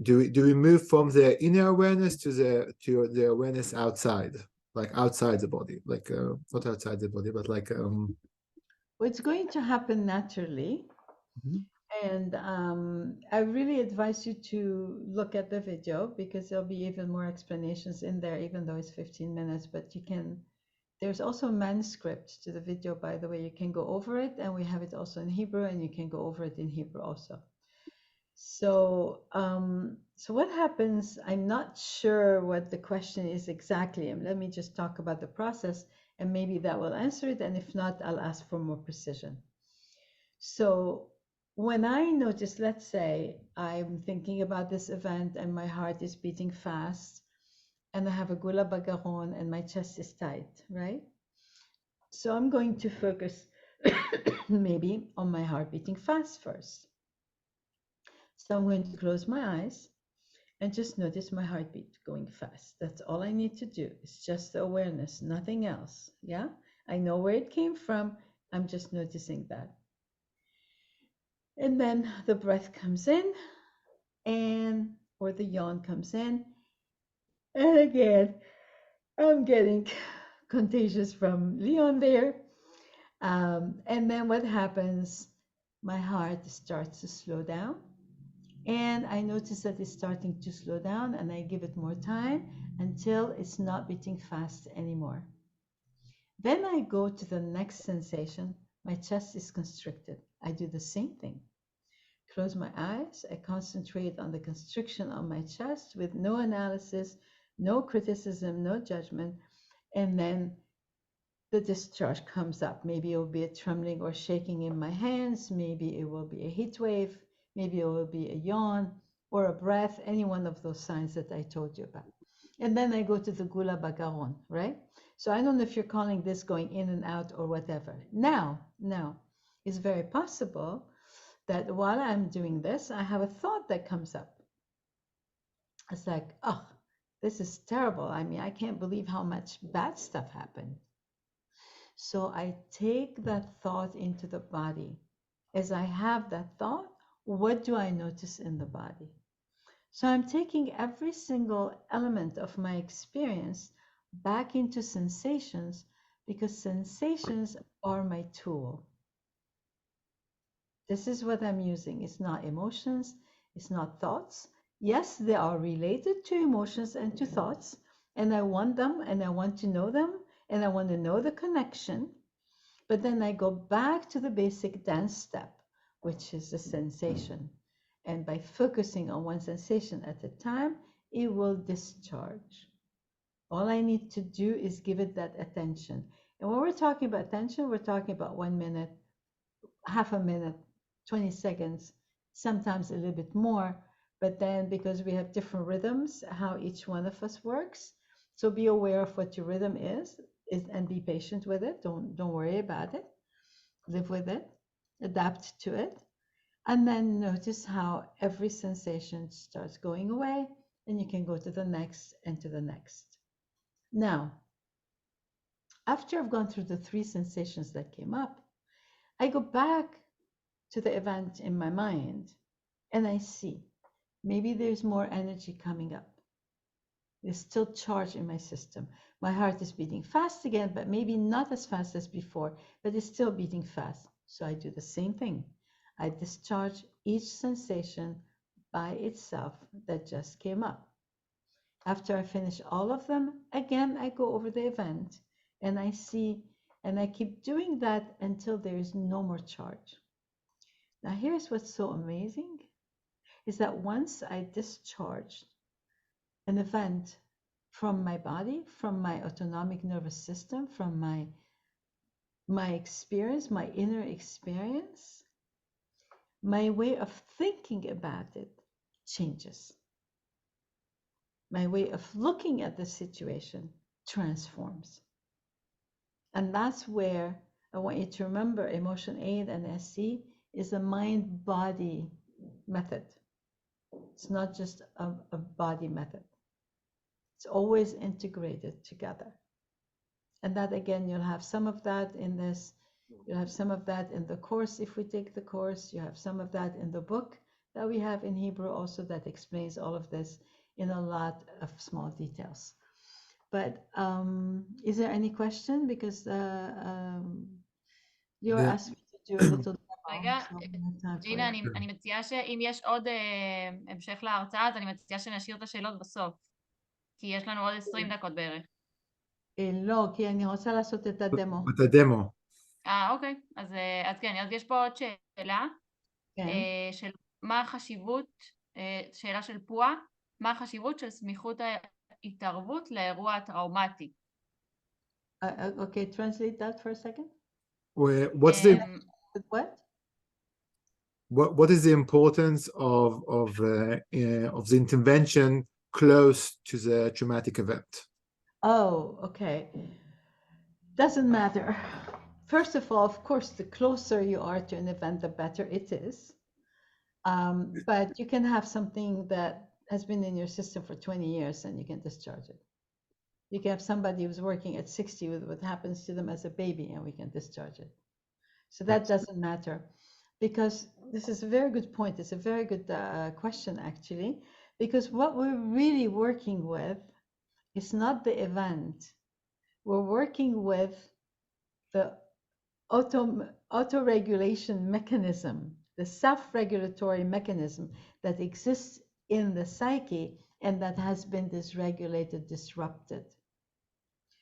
Do we move from the inner awareness to the awareness outside, like outside the body, like not outside the body, but like Well, it's going to happen naturally. And I really advise you to look at the video, because there'll be even more explanations in there, even though it's 15 minutes, but you can, there's also a manuscript to the video, by the way. You can go over it, and we have it also in Hebrew, and you can go over it in Hebrew also. So, so what happens, I'm not sure what the question is exactly, and let me just talk about the process, and maybe that will answer it, and if not, I'll ask for more precision. So when I notice, let's say I'm thinking about this event and my heart is beating fast, and I have a gula bagaron and my chest is tight, right? So I'm going to focus maybe on my heart beating fast first. So I'm going to close my eyes and just notice my heartbeat going fast. That's all I need to do. It's just the awareness, nothing else. Yeah, I know where it came from. I'm just noticing that. And then the breath comes in, or the yawn comes in. And again, I'm getting contagious from Leon there. And then what happens? My heart starts to slow down. And I notice that it's starting to slow down, and I give it more time until it's not beating fast anymore. Then I go to the next sensation. My chest is constricted. I do the same thing. Close my eyes. I concentrate on the constriction on my chest with no analysis, no criticism, no judgment. And then the discharge comes up. Maybe it will be a trembling or shaking in my hands. Maybe it will be a heat wave. Maybe it will be a yawn or a breath, any one of those signs that I told you about. And then I go to the gula bagaron, right? So I don't know if you're calling this going in and out or whatever. Now, it's very possible that while I'm doing this, I have a thought that comes up. It's like, oh, this is terrible. I mean, I can't believe how much bad stuff happened. So I take that thought into the body. As I have that thought, what do I notice in the body? So I'm taking every single element of my experience back into sensations, because sensations are my tool. This is what I'm using. It's not emotions, it's not thoughts. Yes, they are related to emotions and to thoughts, and I want them, and I want to know them, and I want to know the connection. But then I go back to the basic dance step, which is the sensation. And by focusing on one sensation at a time, it will discharge. All I need to do is give it that attention. And when we're talking about attention, we're talking about 1 minute, half a minute, 20 seconds, sometimes a little bit more. But then because we have different rhythms, how each one of us works. So be aware of what your rhythm is and be patient with it. Don't worry about it. Live with it, adapt to it. And then notice how every sensation starts going away, and you can go to the next and to the next. Now, after I've gone through the 3 sensations that came up, I go back to the event in my mind, and I see maybe there's more energy coming up. There's still charge in my system. My heart is beating fast again, but maybe not as fast as before, but it's still beating fast. So I do the same thing. I discharge each sensation by itself that just came up. After I finish all of them, again, I go over the event and I see, and I keep doing that until there is no more charge. Now, here's what's so amazing, is that once I discharged an event from my body, from my autonomic nervous system, from my experience, my inner experience, my way of thinking about it changes. my way of looking at the situation transforms. And that's where I want you to remember emotion 8 and SC is a mind-body method. It's not just a body method. It's always integrated together. And that, again, you'll have some of that in this, you'll have some of that in the course if we take the course, you have some of that in the book that we have in Hebrew also that explains all of this in a lot of small details. But is there any question? Because you asked me to do a little demo. רגע, So I'm gonna have time for ג'ינה, it. אני מציעה שאם יש עוד המשך להרצאה, אז אני מציעה שנשאיר את השאלות בסוף, כי יש לנו עוד 20 דקות בערך. לא, כי אני רוצה לעשות את הדמו. את הדמו. אוקיי, אז כן, אז יש פה עוד שאלה, כן. של מה החשיבות, שאלה של פועה, מה החשיבות של סמיכות ההתערבות לאירוע הטראומטי? Okay, translate that for a second. What's the What? what is the importance of the intervention close to the traumatic event? Oh, okay. Doesn't matter. First of all, of course, the closer you are to an event, the better it is. But you can have something that has been in your system for 20 years and you can discharge it. You can have somebody who's working at 60 with what happens to them as a baby and we can discharge it. So that doesn't matter. Because this is a very good point. It's a very good question, actually, because what we're really working with is not the event. We're working with the auto-regulation mechanism, the self-regulatory mechanism that exists in the psyche and that has been dysregulated, disrupted.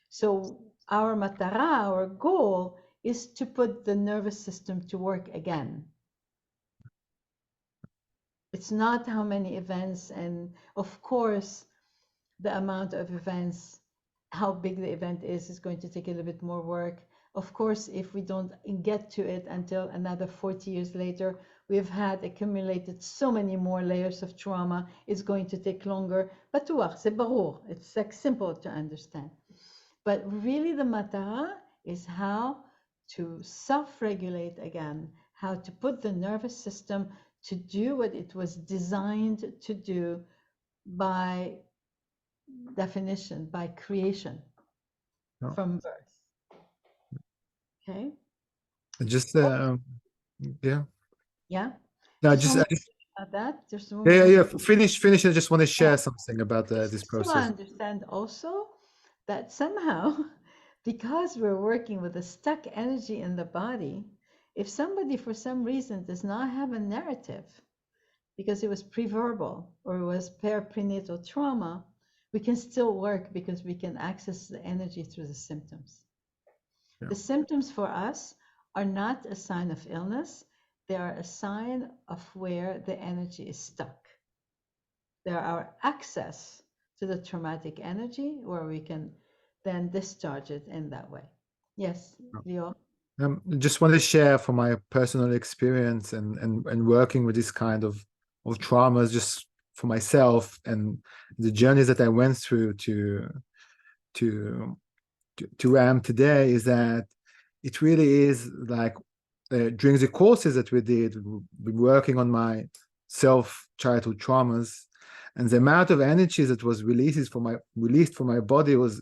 So our matara, our goal, is to put the nervous system to work again. It's not how many events, and of course, the amount of events, how big the event is going to take a little bit more work. Of course, if we don't get to it until another 40 years later, we've had accumulated so many more layers of trauma, it's going to take longer. But c'est barur, it's like simple to understand. But really the matara is how to self-regulate again, how to put the nervous system to do what it was designed to do by definition, by creation, from birth. Okay. Just yeah. Yeah. No, just about that. Finish. I just want to share something about this process. I understand also that somehow, because we're working with a stuck energy in the body, if somebody for some reason does not have a narrative, because it was pre-verbal or it was prenatal trauma, we can still work because we can access the energy through the symptoms. Yeah. The symptoms for us are not a sign of illness. They are a sign of where the energy is stuck. They are our access to the traumatic energy where we can then discharge it in that way. Yes, Leo? Just want to share from my personal experience and working with this kind of traumas just for myself and the journeys that I went through to where I am today is that it really is like during the courses that we did, we're working on my self-childhood traumas, and the amount of energy that was released from my body was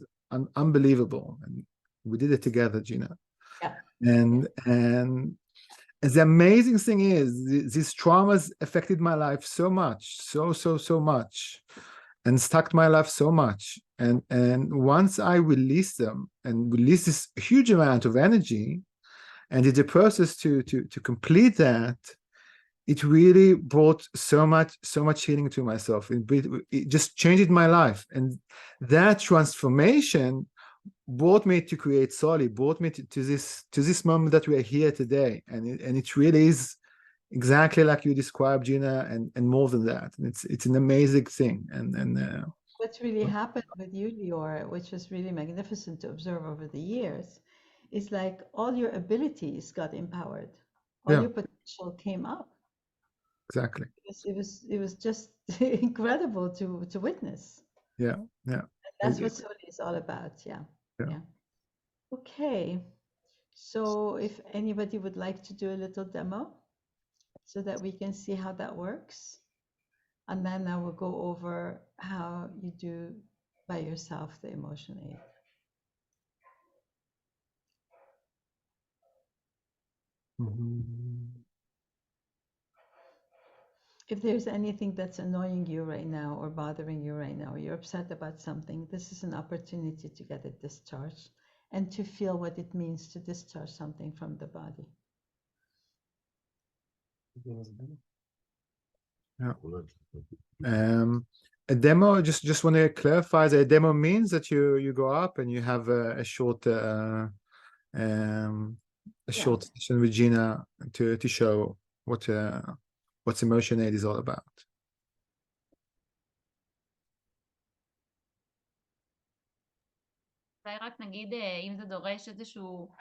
unbelievable. And we did it together, Gina. Yeah. And the amazing thing is, these traumas affected my life so much, so much, and stuck my life so much. And once I released them and released this huge amount of energy, and did the process to complete that, it really brought so much healing to myself. It just changed my life, and that transformation brought me to create Soly, brought me to this moment that we are here today, and it really is exactly like you described, Gina, and more than that. And it's an amazing thing. And what's really happened with you, Lior, which was really magnificent to observe over the years, is like all your abilities got empowered, all your potential came up. Exactly. It was just incredible to witness. Yeah, yeah. That's what Soly is all about. Yeah. Okay. So if anybody would like to do a little demo so that we can see how that works. And then I will go over how you do by yourself the emotion aid. If there's anything that's annoying you right now or bothering you right now, you're upset about something, this is an opportunity to get it discharged and to feel what it means to discharge something from the body. Yeah. A demo, just want to clarify that a demo means that you go up and you have a short short session with Gina to show what emotion aid is all about. אולי רק נגיד אם זה דורש איזשהו,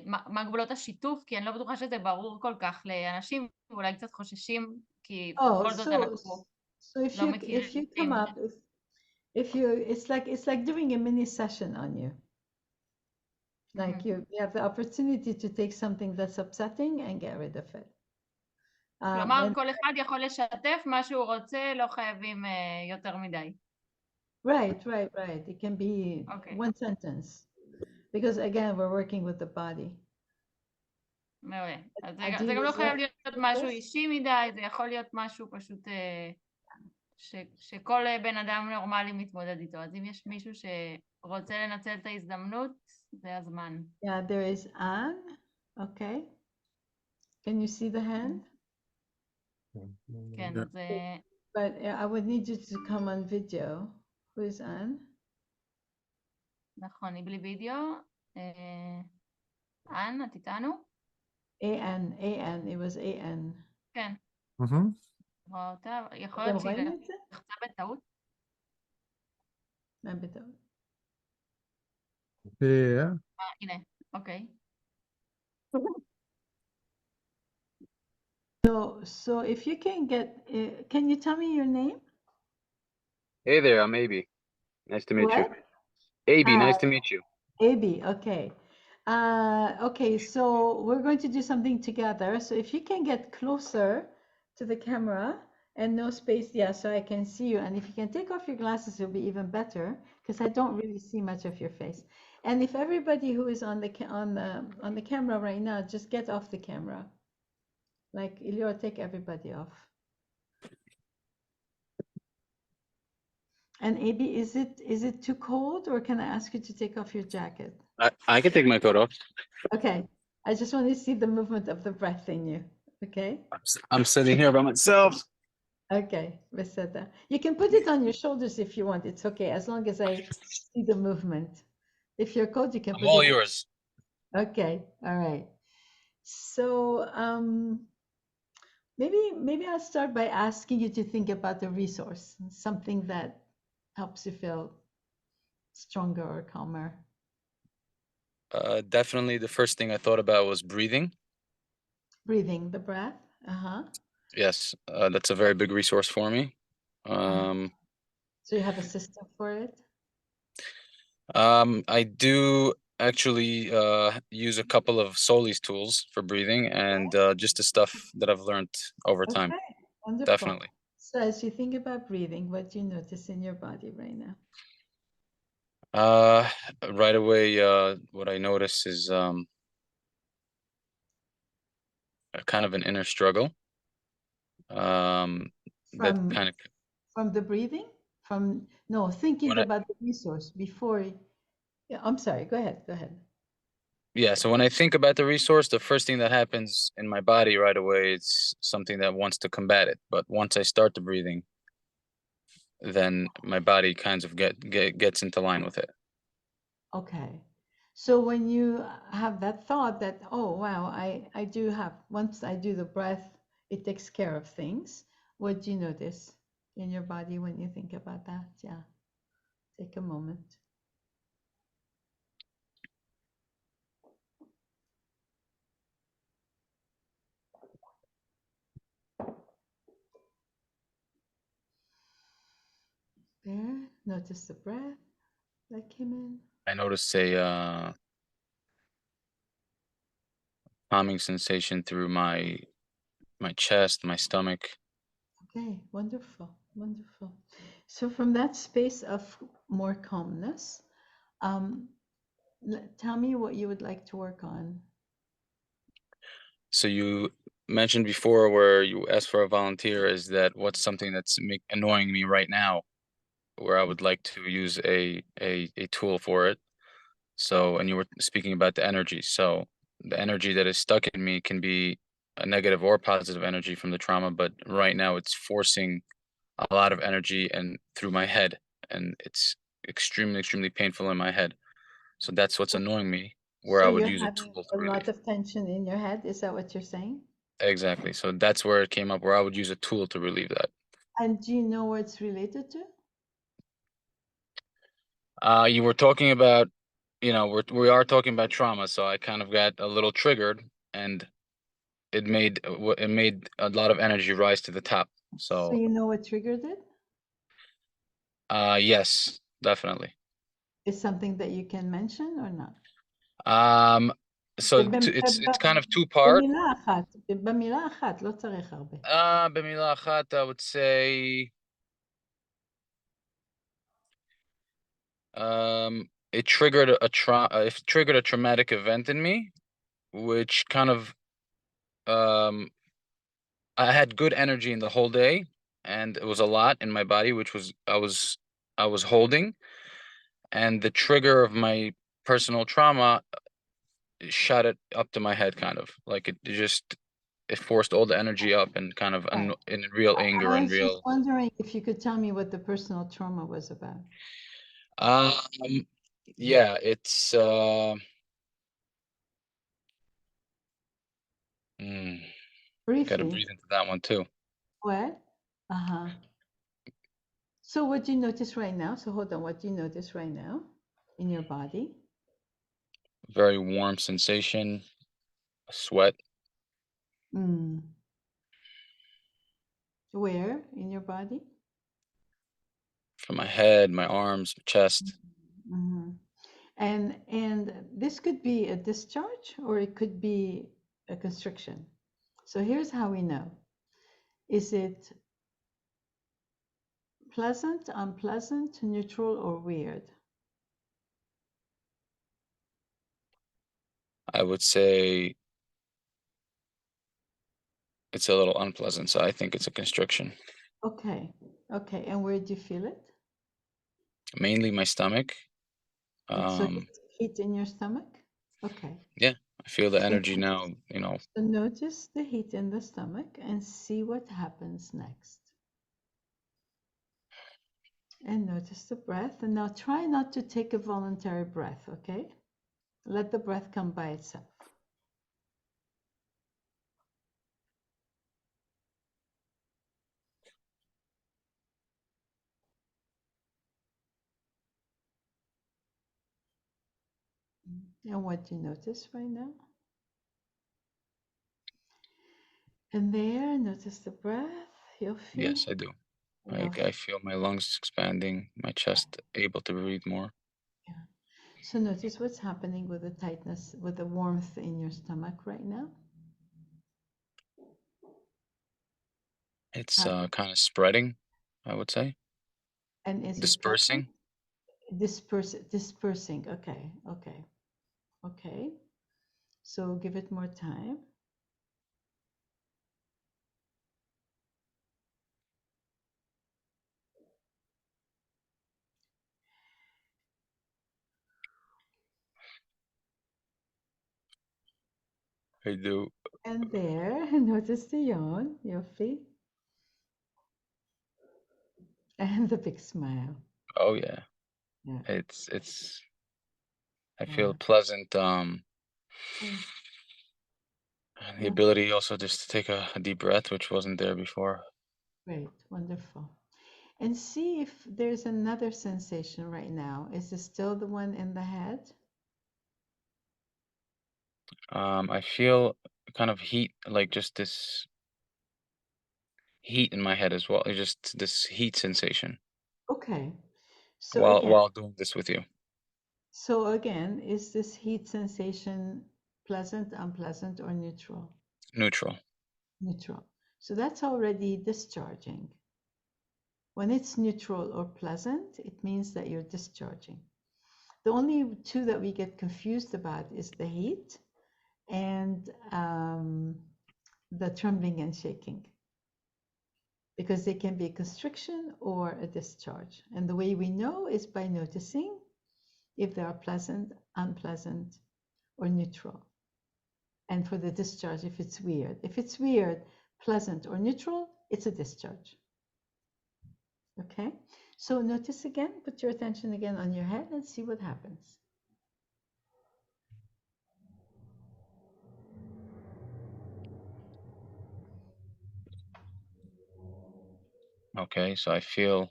מה גבולות השיתוף, כי אני לא בטוחה שזה ברור כל כך לאנשים, ואולי קצת חוששים, כי בכל זאת אנחנו לא מכירים. If you come up, it's like doing a mini session on you. Like you have the opportunity to take something that's upsetting and get rid of it. כלומר, כל אחד יכול לשתף מה שהוא רוצה, לא חייבים יותר מדי. Right. It can be one sentence. Because again, we're working with the body. מעולה. אז זה גם לא חייב להיות משהו אישי מדי, זה יכול להיות משהו פשוט שכל בן אדם נורמלי מתמודד איתו. אז אם יש מישהו שרוצה לנצל את ההזדמנות, זה הזמן. Yeah, there is Anne. Okay. Can you see the hand? כן, אז... But I would need you to come on video. Who is Anne? נכון, היא בלי וידאו. אן, את איתנו? A-N, it was A-N. כן. רואה אותה, יכול להיות שהיא לחצה בטעות? מה בטעות? הנה, אוקיי. So if you can get, can you tell me your name? Hey there, I'm AB. Nice to meet you. AB, nice to meet you. AB, okay. Okay, so we're going to do something together. So if you can get closer to the camera and no space, so I can see you. And if you can take off your glasses, it'll be even better because I don't really see much of your face. And if everybody who is on the camera right now, just get off the camera. Like Elior, take everybody off. And AB, is it too cold, or can I ask you to take off your jacket? I can take my coat off. Okay, I just want to see the movement of the breath in you. Okay. I'm sitting here by myself. Okay, Beseda. You can put it on your shoulders if you want. It's okay, as long as I see the movement. If you're cold, you can. I'm all yours. Okay, all right. So maybe I'll start by asking you to think about the resource, something that helps you feel stronger or calmer. Definitely the first thing I thought about was breathing. Breathing, the breath. Yes, that's a very big resource for me. So you have a system for it? I do actually use a couple of Soly's tools for breathing and just the stuff that I've learned over time. Okay, wonderful. Definitely. So as you think about breathing, what do you notice in your body right now? Right away, what I notice is kind of an inner struggle. That kind of from the breathing? Thinking about the resource before. Yeah, I'm sorry. Go ahead. Yeah, so when I think about the resource, the first thing that happens in my body right away, it's something that wants to combat it. But once I start the breathing, then my body kind of gets into line with it. Okay. So when you have that thought that, oh, wow, I do have, once I do the breath, it takes care of things. What do you notice in your body when you think about that? Yeah. Take a moment. There. Notice the breath that came in. I noticed a calming sensation through my chest, my stomach. Okay, wonderful, wonderful. So from that space of more calmness, tell me what you would like to work on. So you mentioned before where you asked for a volunteer, is that what's something that's annoying me right now, where I would like to use a tool for it. So, and you were speaking about the energy. So the energy that is stuck in me can be a negative or positive energy from the trauma, but right now it's forcing a lot of energy and through my head, and it's extremely, extremely painful in my head. So that's what's annoying me, where So I would you're use a having tool a to lot relieve. of tension in your head. Is that what you're saying? Exactly. So that's where it came up, where I would use a tool to relieve that. And do you know what it's related to? You were talking about, we are talking about trauma, so I kind of got a little triggered, and it made a lot of energy rise to the top. So So you know what triggered it? yes, definitely. Is something that you can mention or not? So it's kind of two-part. במילה אחת, לא צריך הרבה. במילה אחת, I would say it triggered a traumatic event in me, which kind of I had good energy in the whole day, and it was a lot in my body, which was I was holding, and the trigger of my personal trauma shot it up to my head, kind of like it forced all the energy up, and kind of Right. in real anger I and was just wondering if you could tell me what the personal trauma was about. Yeah, it's Briefly. gotta breathe into that one too. What? So what do you notice right now? So hold on, what do you notice right now in your body? Very warm sensation, sweat. Where in your body? From my head, my arms, my chest. And this could be a discharge or it could be a constriction. So here's how we know. Is it pleasant, unpleasant, neutral, or weird? I would say it's a little unpleasant, so I think it's a constriction. Okay, okay. And where do you feel it? Mainly my stomach. So it's heat in your stomach? Okay. Yeah, I feel the energy now, So notice the heat in the stomach and see what happens next. And notice the breath. And now try not to take a voluntary breath, okay? Let the breath come by itself. And what do you notice right now? And there, notice the breath. Yes, I do. I feel my lungs expanding, my chest able to breathe more. Yeah. So notice what's happening with the tightness, with the warmth in your stomach right now. It's kind of spreading, I would say. And is dispersing? Dispersing. Okay, okay, okay. So give it more time. I do. And there, notice the yawn, Yofi. And the big smile. Oh yeah. Yeah. I feel pleasant, the ability also just to take a deep breath, which wasn't there before. Great, wonderful. And see if there's another sensation right now. Is it still the one in the head? I feel kind of heat, like just this heat in my head as well. It's just this heat sensation. Okay. So while doing this with you. So again, is this heat sensation pleasant, unpleasant, or neutral? Neutral. Neutral. So that's already discharging. When it's neutral or pleasant, it means that you're discharging. The only two that we get confused about is the heat and the trembling and shaking, because they can be a constriction or a discharge. And the way we know is by noticing if they are pleasant, unpleasant, or neutral. And for the discharge, if it's weird. If it's weird, pleasant, or neutral, it's a discharge. Okay? So notice again, put your attention again on your head and see what happens. Okay, so I feel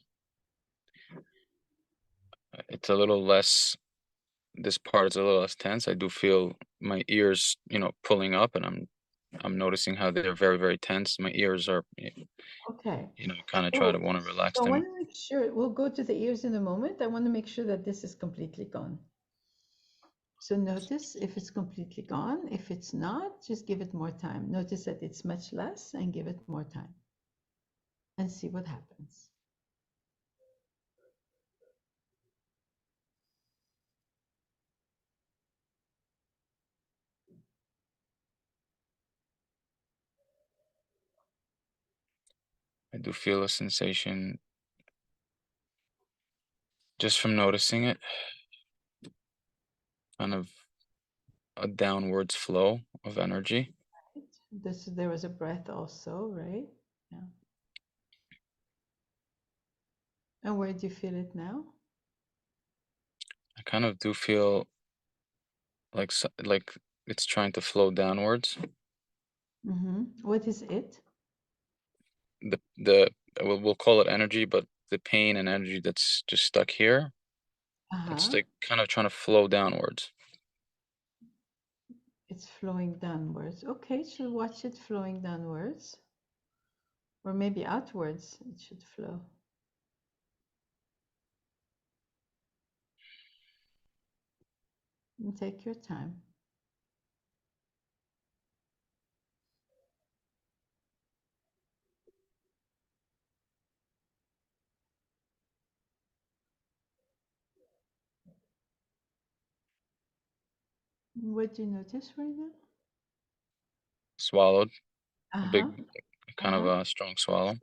it's a little less, this part is a little less tense. I do feel my ears, pulling up, and I'm noticing how they're very, very tense. My ears are, Okay. kind of try to want to relax So I them. want to make sure, we'll go to the ears in a moment. I want to make sure that this is completely gone. So notice if it's completely gone. If it's not, just give it more time. Notice that it's much less and give it more time. And see what happens. I do feel a sensation just from noticing it, kind of a downwards flow of energy. There was a breath also, right? Yeah. And where do you feel it now? I kind of do feel like it's trying to flow downwards. What is it? We'll call it energy, but the pain and energy that's just stuck here, it's like kind of trying to flow downwards. It's flowing downwards. Okay, so watch it flowing downwards. Or maybe outwards it should flow. And take your time. What do you notice right now? Swallowed. A big, kind of a strong swallow.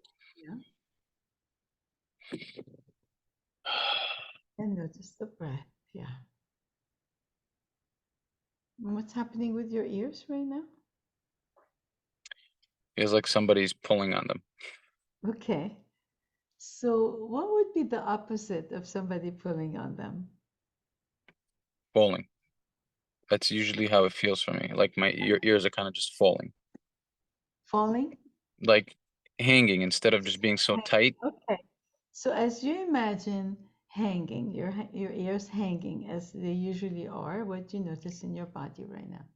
Yeah. And notice the breath. Yeah. And what's happening with your ears right now? Feels like somebody's pulling on them. Okay. So what would be the opposite of somebody pulling on them? Falling. That's usually how it feels for me. Like my ears are kind of just falling. Falling? Like hanging instead of just being so tight. Okay. So as you imagine hanging, your ears hanging as they usually are, what do you notice in your body right now?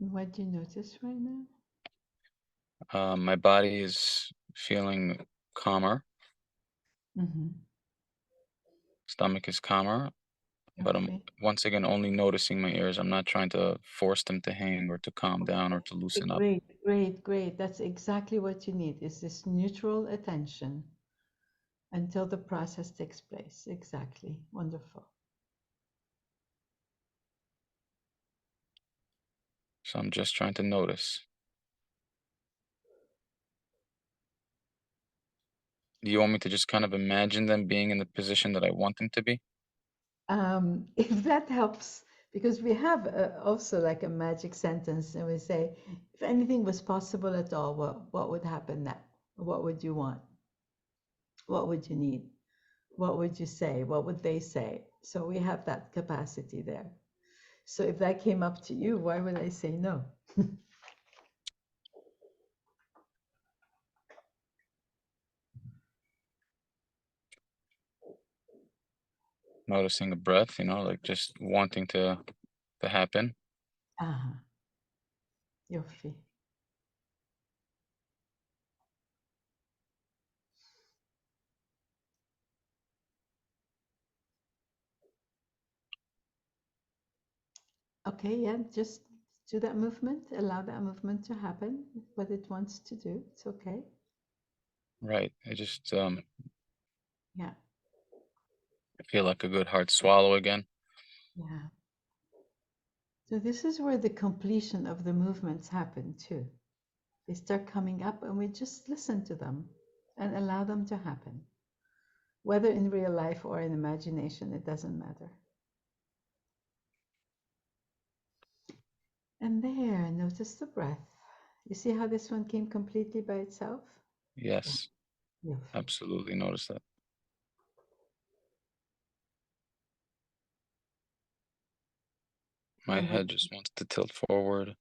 What do you notice right now? My body is feeling calmer. Stomach is calmer. But I'm once again only noticing my ears. I'm not trying to force them to hang or to calm down or to loosen up. Great, great, great. That's exactly what you need, is this neutral attention until the process takes place. Exactly. Wonderful. So I'm just trying to notice. Do you want me to just kind of imagine them being in the position that I want them to be? If that helps, because we have also like a magic sentence, and we say, if anything was possible at all, what would happen now? What would you want? What would you need? what would you say? What would they say? So we have that capacity there. So if that came up to you, why would I say no? Noticing the breath, you know, like just wanting to happen. יופי. Okay, yeah, just do that movement, allow that movement to happen, what it wants to do, it's okay. Right. I just Yeah, I feel like a good hard swallow again. yeah. So this is where the completion of the movements happen too. They start coming up and we just listen to them and allow them to happen. Whether in real life or in imagination, it doesn't matter. And there, notice the breath. You see how this one came completely by itself? Yes. Yeah. Absolutely notice that. My head just wants to tilt forward.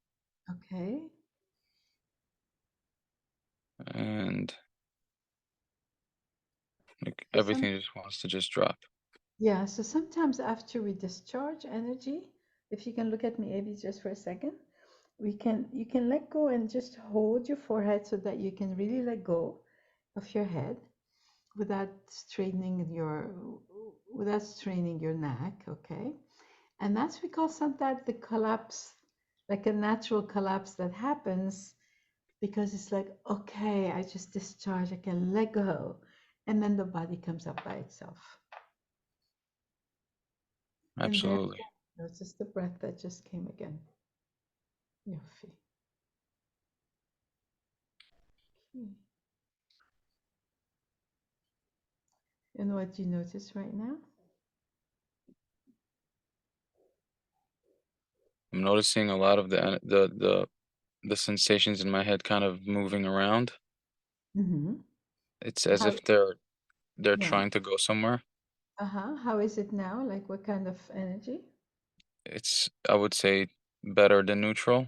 Okay. And like everything just wants to just drop. Yeah, so sometimes after we discharge energy, if you can look at me, Avi, just for a second, you can let go and just hold your forehead so that you can really let go of your head without straining your neck, okay? And that's because sometimes the collapse, like a natural collapse that happens because it's like, okay, I just discharge, I can let go, and then the body comes up by itself. Absolutely. And notice the breath that just came again. Yofi. Okay. And what do you notice right now? I'm noticing a lot of the sensations in my head kind of moving around. Mm-hmm. It's as if they're trying to go somewhere. How is it now? Like what kind of energy? It's, I would say, better than neutral.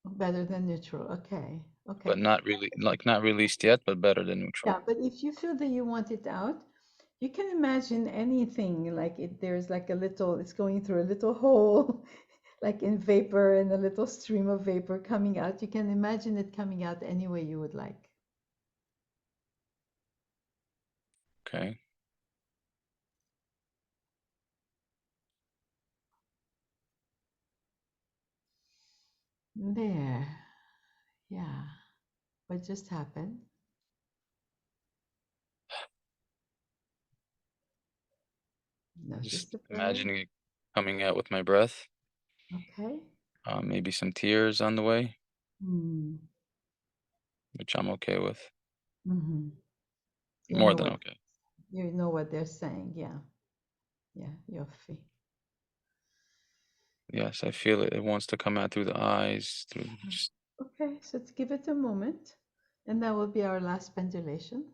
Better than neutral. Okay. Okay. But not really, like not released yet, but better than neutral. Yeah, but if you feel that you want it out, you can imagine anything like there's like a little, it's going through a little hole, like in vapor and a little stream of vapor coming out. You can imagine it coming out any way you would like. Okay. There. Yeah. What just happened? Just imagining it coming out with my breath. Okay. Maybe some tears on the way, which I'm okay with. Mm-hmm. More than okay. You know what they're saying, yeah. Yeah, Yofi. Yes, I feel it. It wants to come out through the eyes, through just... Okay, so let's give it a moment, and that will be our last pendulation.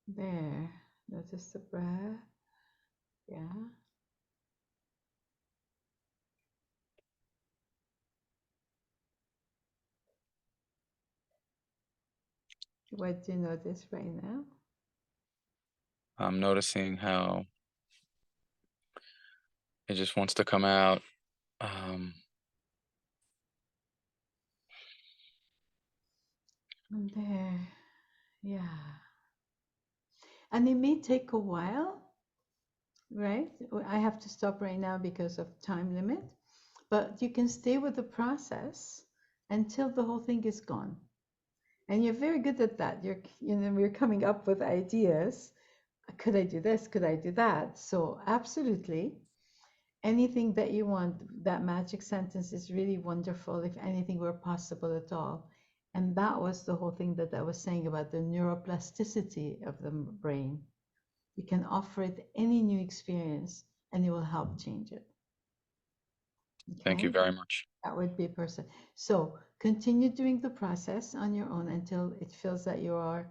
There, notice the breath, yeah. What do you notice right now? I'm noticing how it just wants to come out. And there, yeah. And it may take a while, right? I have to stop right now because of time limit, but you can stay with the process until the whole thing is gone. And you're very good at that. You're coming up with ideas. Could I do this? Could I do that? So absolutely, anything that you want, that magic sentence is really wonderful if anything were possible at all. And that was the whole thing that I was saying about the neuroplasticity of the brain. You can offer it any new experience and it will help change it. Thank you Okay? very much. That would be a person. So continue doing the process on your own until it feels that you are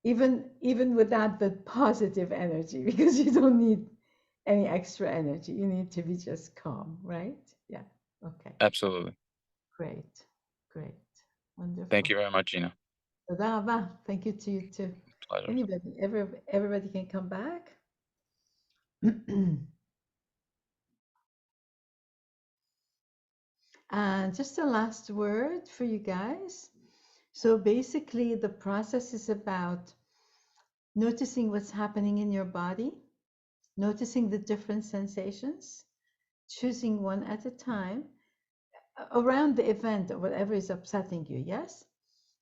even without the positive energy, because you don't need any extra energy. You need to be just calm, right? Yeah. Okay. Absolutely. Great. Great. Wonderful. Thank you very much, Gina. Toda raba. Thank you to you too. Pleasure. Anybody, everybody can come back. And just a last word for you guys. So basically, the process is about noticing what's happening in your body, noticing the different sensations, choosing one at a time around the event or whatever is upsetting you, yes?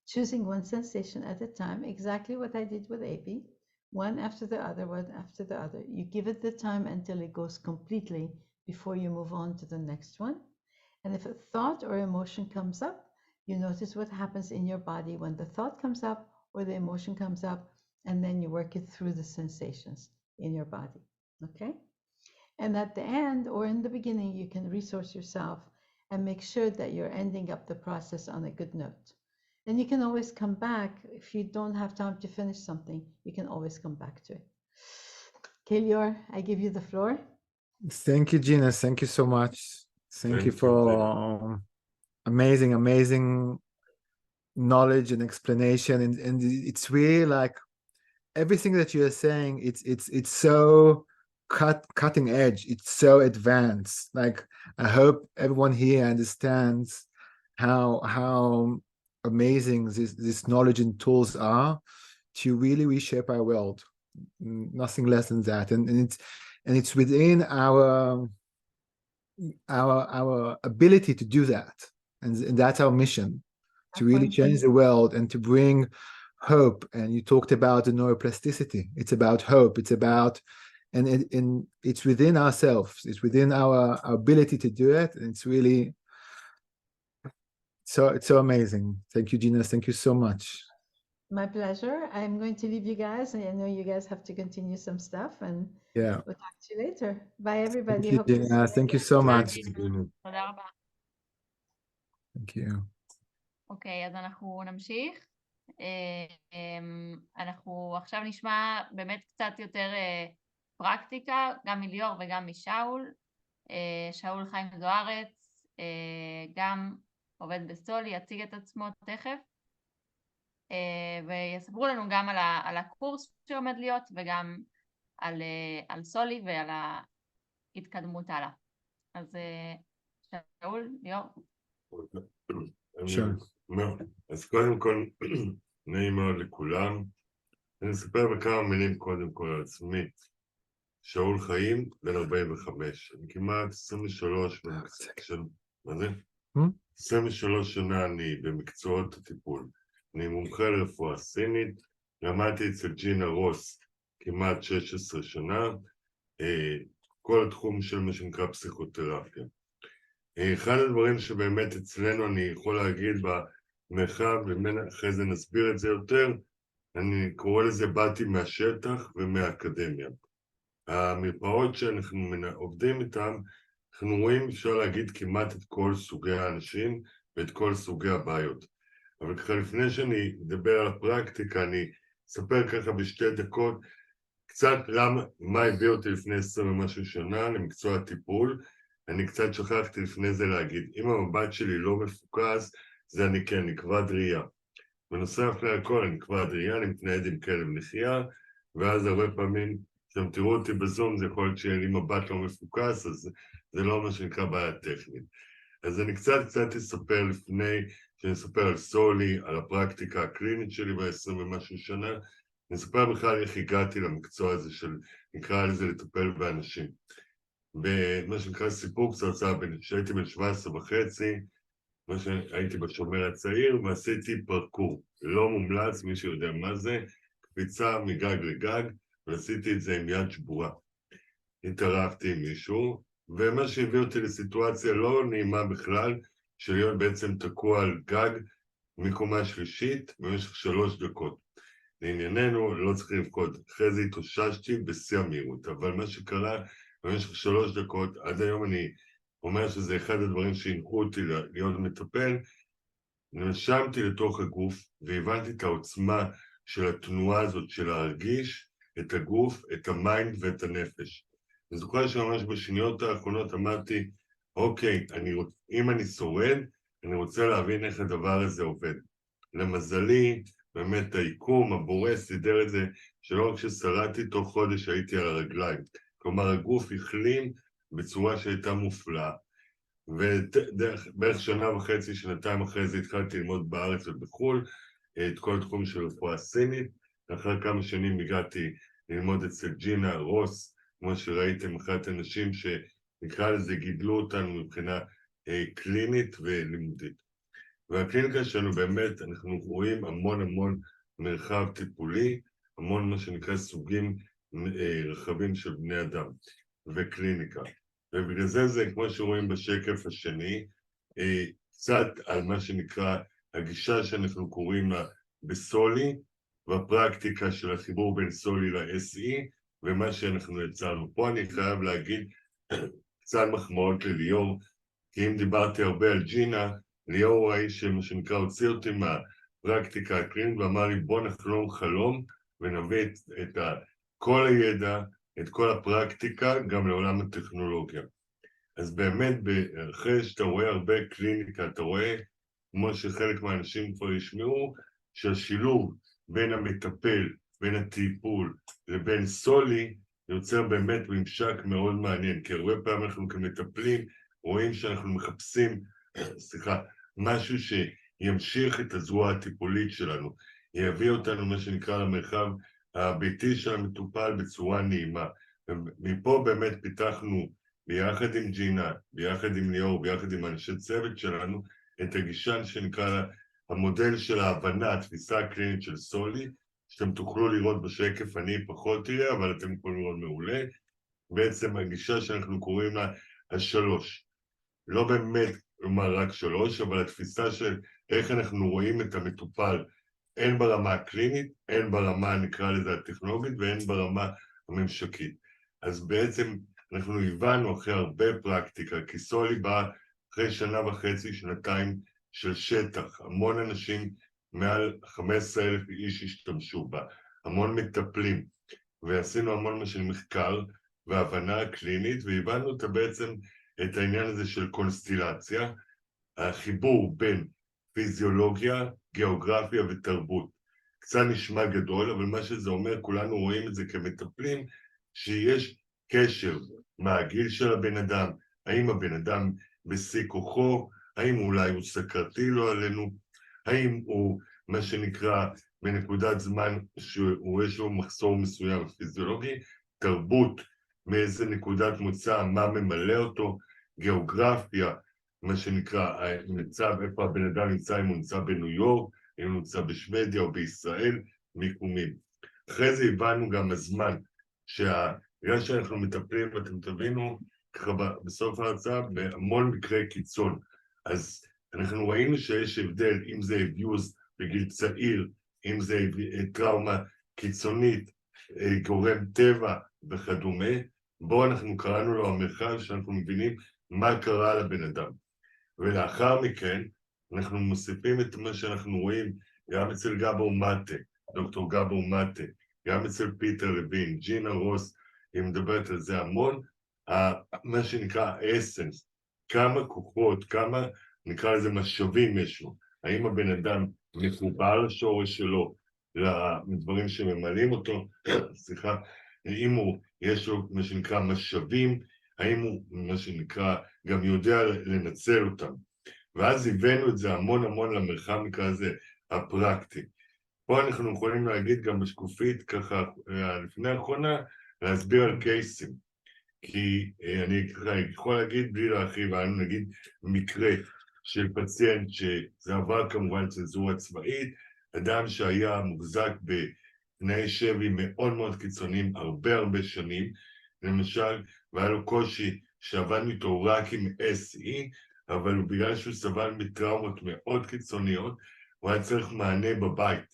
Choosing one sensation at a time, exactly what I did with AB, one after the other, one after the other. You give it the time until it goes completely before you move on to the next one. And if a thought or emotion comes up, you notice what happens in your body when the thought comes up or the emotion comes up, and then you work it through the sensations in your body, okay? And at the end or in the beginning, you can resource yourself and make sure that you're ending up the process on a good note. And you can always come back. If you don't have time to finish something, you can always come back to it. Okay, Lior, I give you the floor. Thank you, Gina. Thank you so much. Thank you for amazing knowledge and explanation. And it's really like everything that you are saying, it's so cutting edge. It's so advanced. Like, I hope everyone here understands how amazing this knowledge and tools are to really reshape our world. Nothing less than that. And it's within our ability to do that, and that's our mission, to really change the world and to bring hope. And you talked about the neuroplasticity. It's about hope. It's about, and it's within ourselves. It's within our ability to do it. And it's really it's so amazing. Thank you, Gina. Thank you so much. My pleasure. I'm going to leave you guys. I know you guys have to continue some stuff, and Yeah. we'll talk to you later. Bye, everybody. Thank you, Gina. Thank you so much. תודה רבה. Thank you. אוקיי, אז אנחנו נמשיך. אנחנו עכשיו נשמע באמת קצת יותר פרקטיקה, גם מליאור וגם משאול. שאול חיים זוארץ, גם עובד בסולי, יציג את עצמו תכף, ויספרו לנו גם על הקורס שעומד להיות, וגם על סולי ועל ההתקדמות הלאה. אז שאול, ליאור. אז קודם כל, נעים מאוד לכולם. אני אספר בכמה מילים קודם כל על עצמי. שאול חיים, בן 45. אני כמעט 23 מה זה? 23 שנה אני במקצועות הטיפול. אני מומחה לרפואה סינית, למדתי אצל ג'ינה רוס כמעט 16 שנה, כל התחום של מה שנקרא פסיכותרפיה. אחד הדברים שבאמת אצלנו אני יכול להגיד במרחב, ואחרי זה נסביר את זה יותר, אני קורא לזה באתי מהשטח ומהאקדמיה. המרפאות שאנחנו עובדים איתן, אנחנו רואים, אפשר להגיד, כמעט את כל סוגי האנשים ואת כל סוגי הבעיות. אבל ככה לפני שאני אדבר על הפרקטיקה, אני אספר ככה בשתי דקות קצת מה הביא אותי לפני 20 ומשהו שנה למקצוע הטיפול. אני קצת שכחתי לפני זה להגיד, אם המבט שלי לא מפוקס, זה אני כן, אני כבד ראייה. בנוסף להכל, אני כבד ראייה, אני מתנייד עם כלב נחייה, ואז הרבה פעמים, כשאתם תראו אותי בזום, זה יכול להיות שיהיה לי מבט לא מפוקס, אז זה לא מה שנקרא בעיה טכנית. אז אני קצת אספר לפני, שאני אספר על סולי, על הפרקטיקה הקלינית שלי ב20 ומשהו שנה, אני אספר בכלל איך הגעתי למקצוע הזה של, נקרא לזה לטפל באנשים. במה שנקרא סיפור קצרצר, כשהייתי בן 17 וחצי, מה שהייתי בשומר הצעיר, ועשיתי פרקור. לא מומלץ, מי שיודע מה זה, קפיצה מגג לגג, ועשיתי את זה עם יד שבורה. התערבתי עם מישהו, ומה שהביא אותי לסיטואציה לא נעימה בכלל, של להיות בעצם תקוע על גג מקומה שלישית במשך 3 דקות. לענייננו, לא צריך לבכות. אחרי זה התאוששתי בשיא המהירות, אבל מה שקרה במשך 3 דקות, עד היום אני אומר שזה אחד הדברים שהנחו אותי להיות מטפל, נשמתי לתוך הגוף והבנתי את העוצמה של התנועה הזאת, של להרגיש את הגוף, את המיינד ואת הנפש. אני זוכר שממש בשניות האחרונות אמרתי, אוקיי, אם אני שורד, אני רוצה להבין איך הדבר הזה עובד. למזלי, באמת היקום, הבורא, סידר את זה, שלא רק ששרדתי, תוך חודש הייתי על הרגליים. כלומר, הגוף החלים בצורה שהייתה מופלאה. ובערך שנה וחצי, שנתיים אחרי זה התחלתי ללמוד בארץ ובחו"ל, את כל התחום של רפואה סינית. לאחר כמה שנים הגעתי ללמוד אצל ג'ינה, רוס, כמו שראיתם, אחת הנשים שנקרא לזה גידלו אותנו מבחינה קלינית ולימודית. והקליניקה שלנו באמת, אנחנו רואים המון מרחב טיפולי, המון מה שנקרא סוגים רחבים של בני אדם וקליניקה. ובגלל זה, כמו שרואים בשקף השני, קצת על מה שנקרא הגישה שאנחנו קוראים לה בסולי, והפרקטיקה של החיבור בין סולי ל-SE, ומה שאנחנו יצרנו. פה אני חייב להגיד קצת מחמאות לליאור, כי אם דיברתי הרבה על ג'ינה, ליאור הוא האיש שמה שנקרא הוציא אותי מהפרקטיקה הקלינית, ואמר לי בוא נחלום חלום, ונביא את כל הידע, את כל הפרקטיקה, גם לעולם הטכנולוגיה. אז באמת, אחרי שאתה רואה הרבה קליניקה, אתה רואה, כמו שחלק מהאנשים כבר ישמעו, שהשילוב בין המטפל, בין הטיפול לבין סולי, יוצר באמת ממשק מאוד מעניין, כי הרבה פעמים אנחנו כמטפלים רואים שאנחנו מחפשים, משהו שימשיך את הזרוע הטיפולית שלנו, יביא אותנו מה שנקרא למרחב הביתי של המטופל בצורה נעימה. ומפה באמת פיתחנו ביחד עם ג'ינה, ביחד עם ליאור, ביחד עם אנשי צוות שלנו, את הגישה שנקרא המודל של ההבנה, התפיסה הקלינית של סולי, שאתם תוכלו לראות בשקף, אני פחות תראה, אבל אתם יכולים לראות מעולה. בעצם הגישה שאנחנו קוראים לה השלוש. לא באמת, כלומר רק שלוש, אבל התפיסה של איך אנחנו רואים את המטופל, הן ברמה הקלינית, הן ברמה, נקרא לזה הטכנולוגית, והן ברמה הממשקית. אז בעצם אנחנו הבנו אחרי הרבה פרקטיקה, כי סולי בא אחרי שנה וחצי, שנתיים של שטח, המון אנשים, מעל 15,000 איש השתמשו בה, המון מטפלים, ועשינו המון מה של מחקר והבנה קלינית, והבנו אותה בעצם את העניין הזה של קונסטילציה, החיבור בין פיזיולוגיה, גיאוגרפיה ותרבות. קצת נשמע גדול, אבל מה שזה אומר, כולנו רואים את זה כמטפלים, שיש קשר מהגיל של הבן אדם, האם הבן אדם בשיא כוחו, האם אולי הוא סקרתי לא עלינו, האם הוא מה שנקרא בנקודת זמן שיש לו מחסור מסוים פיזיולוגי, תרבות, מאיזה נקודת מוצא, מה ממלא אותו, גיאוגרפיה, מה שנקרא, איפה הבן אדם נמצא, אם הוא נמצא בניו יורק, אם הוא נמצא בשוודיה או בישראל, מיקומים. אחרי זה הבנו גם הזמן, בגלל שאנחנו מטפלים, ואתם תבינו, ככה בסוף ההרצאה, בהמון מקרי קיצון. אז אנחנו ראינו שיש הבדל, אם זה abuse בגיל צעיר, אם זה טראומה קיצונית, גורם טבע וכדומה, בו אנחנו קראנו לו המרחב שאנחנו מבינים מה קרה לבן אדם. ולאחר מכן, אנחנו מוסיפים את מה שאנחנו רואים גם אצל גבור מטה, דוקטור גבור מטה, גם אצל פיטר לוין, ג'ינה רוס, היא מדברת על זה המון, מה שנקרא אסנס, כמה כוחות, כמה נקרא לזה משאבים יש לו, האם הבן אדם מחובר לשורש שלו, לדברים שממלאים אותו, האם יש לו מה שנקרא משאבים, האם הוא מה שנקרא גם יודע לנצל אותם. ואז הבאנו את זה המון למרחב נקרא לזה הפרקטי. פה אנחנו יכולים להגיד גם בשקופית ככה לפני האחרונה, להסביר על קייסים. כי אני יכול להגיד בלי להרחיב, אני נגיד מקרה של פציינט שזה עבר כמובן צנזורה צבאית, אדם שהיה מוחזק בתנאי שבי מאוד קיצוניים הרבה שנים, למשל, והיה לו קושי שעבד איתו רק עם SE, אבל בגלל שהוא סבל מטראומות מאוד קיצוניות, הוא היה צריך מענה בבית,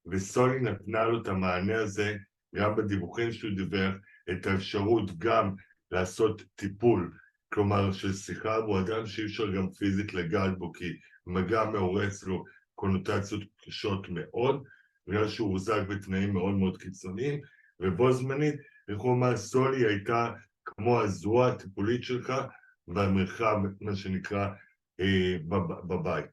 וסולי נתנה לו את המענה הזה, גם בדיווחים שהוא דיווח, את האפשרות גם לעשות טיפול כלומר של שיחה, הוא אדם שאי אפשר גם פיזית לגעת בו, כי מגע מאורץ לו קונוטציות קשות מאוד, בגלל שהוא הוחזק בתנאים מאוד מאוד קיצוניים, ובו זמנית, איך הוא אמר, סולי הייתה כמו הזרוע הטיפולית שלך במרחב, מה שנקרא, בבית.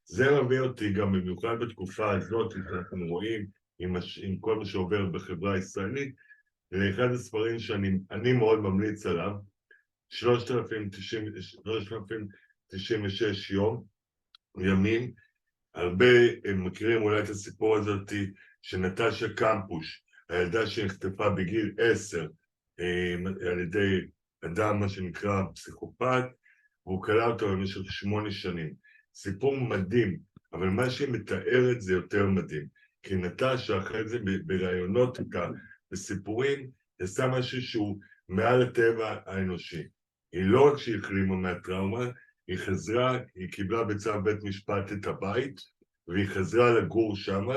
זה מביא אותי גם במיוחד בתקופה הזאת, שאנחנו רואים עם כל מה שעובר בחברה הישראלית, לאחד הספרים שאני מאוד ממליץ עליו, 3,096 ימים, הרבה מכירים אולי את הסיפור הזאת שנטשה קמפוש, הילדה שנחטפה בגיל 10 על ידי אדם מה שנקרא פסיכופת, והוא קלע אותו במשך 8 שנים. סיפור מדהים, אבל מה שהיא מתארת זה יותר מדהים, כי נטשה אחרי זה ברעיונות איתה, בסיפורים, עשה משהו שהוא מעל הטבע האנושי. היא לא רק שהיא החלימה מהטראומה, היא חזרה, היא קיבלה בצו בית משפט את הבית, והיא חזרה לגור שמה,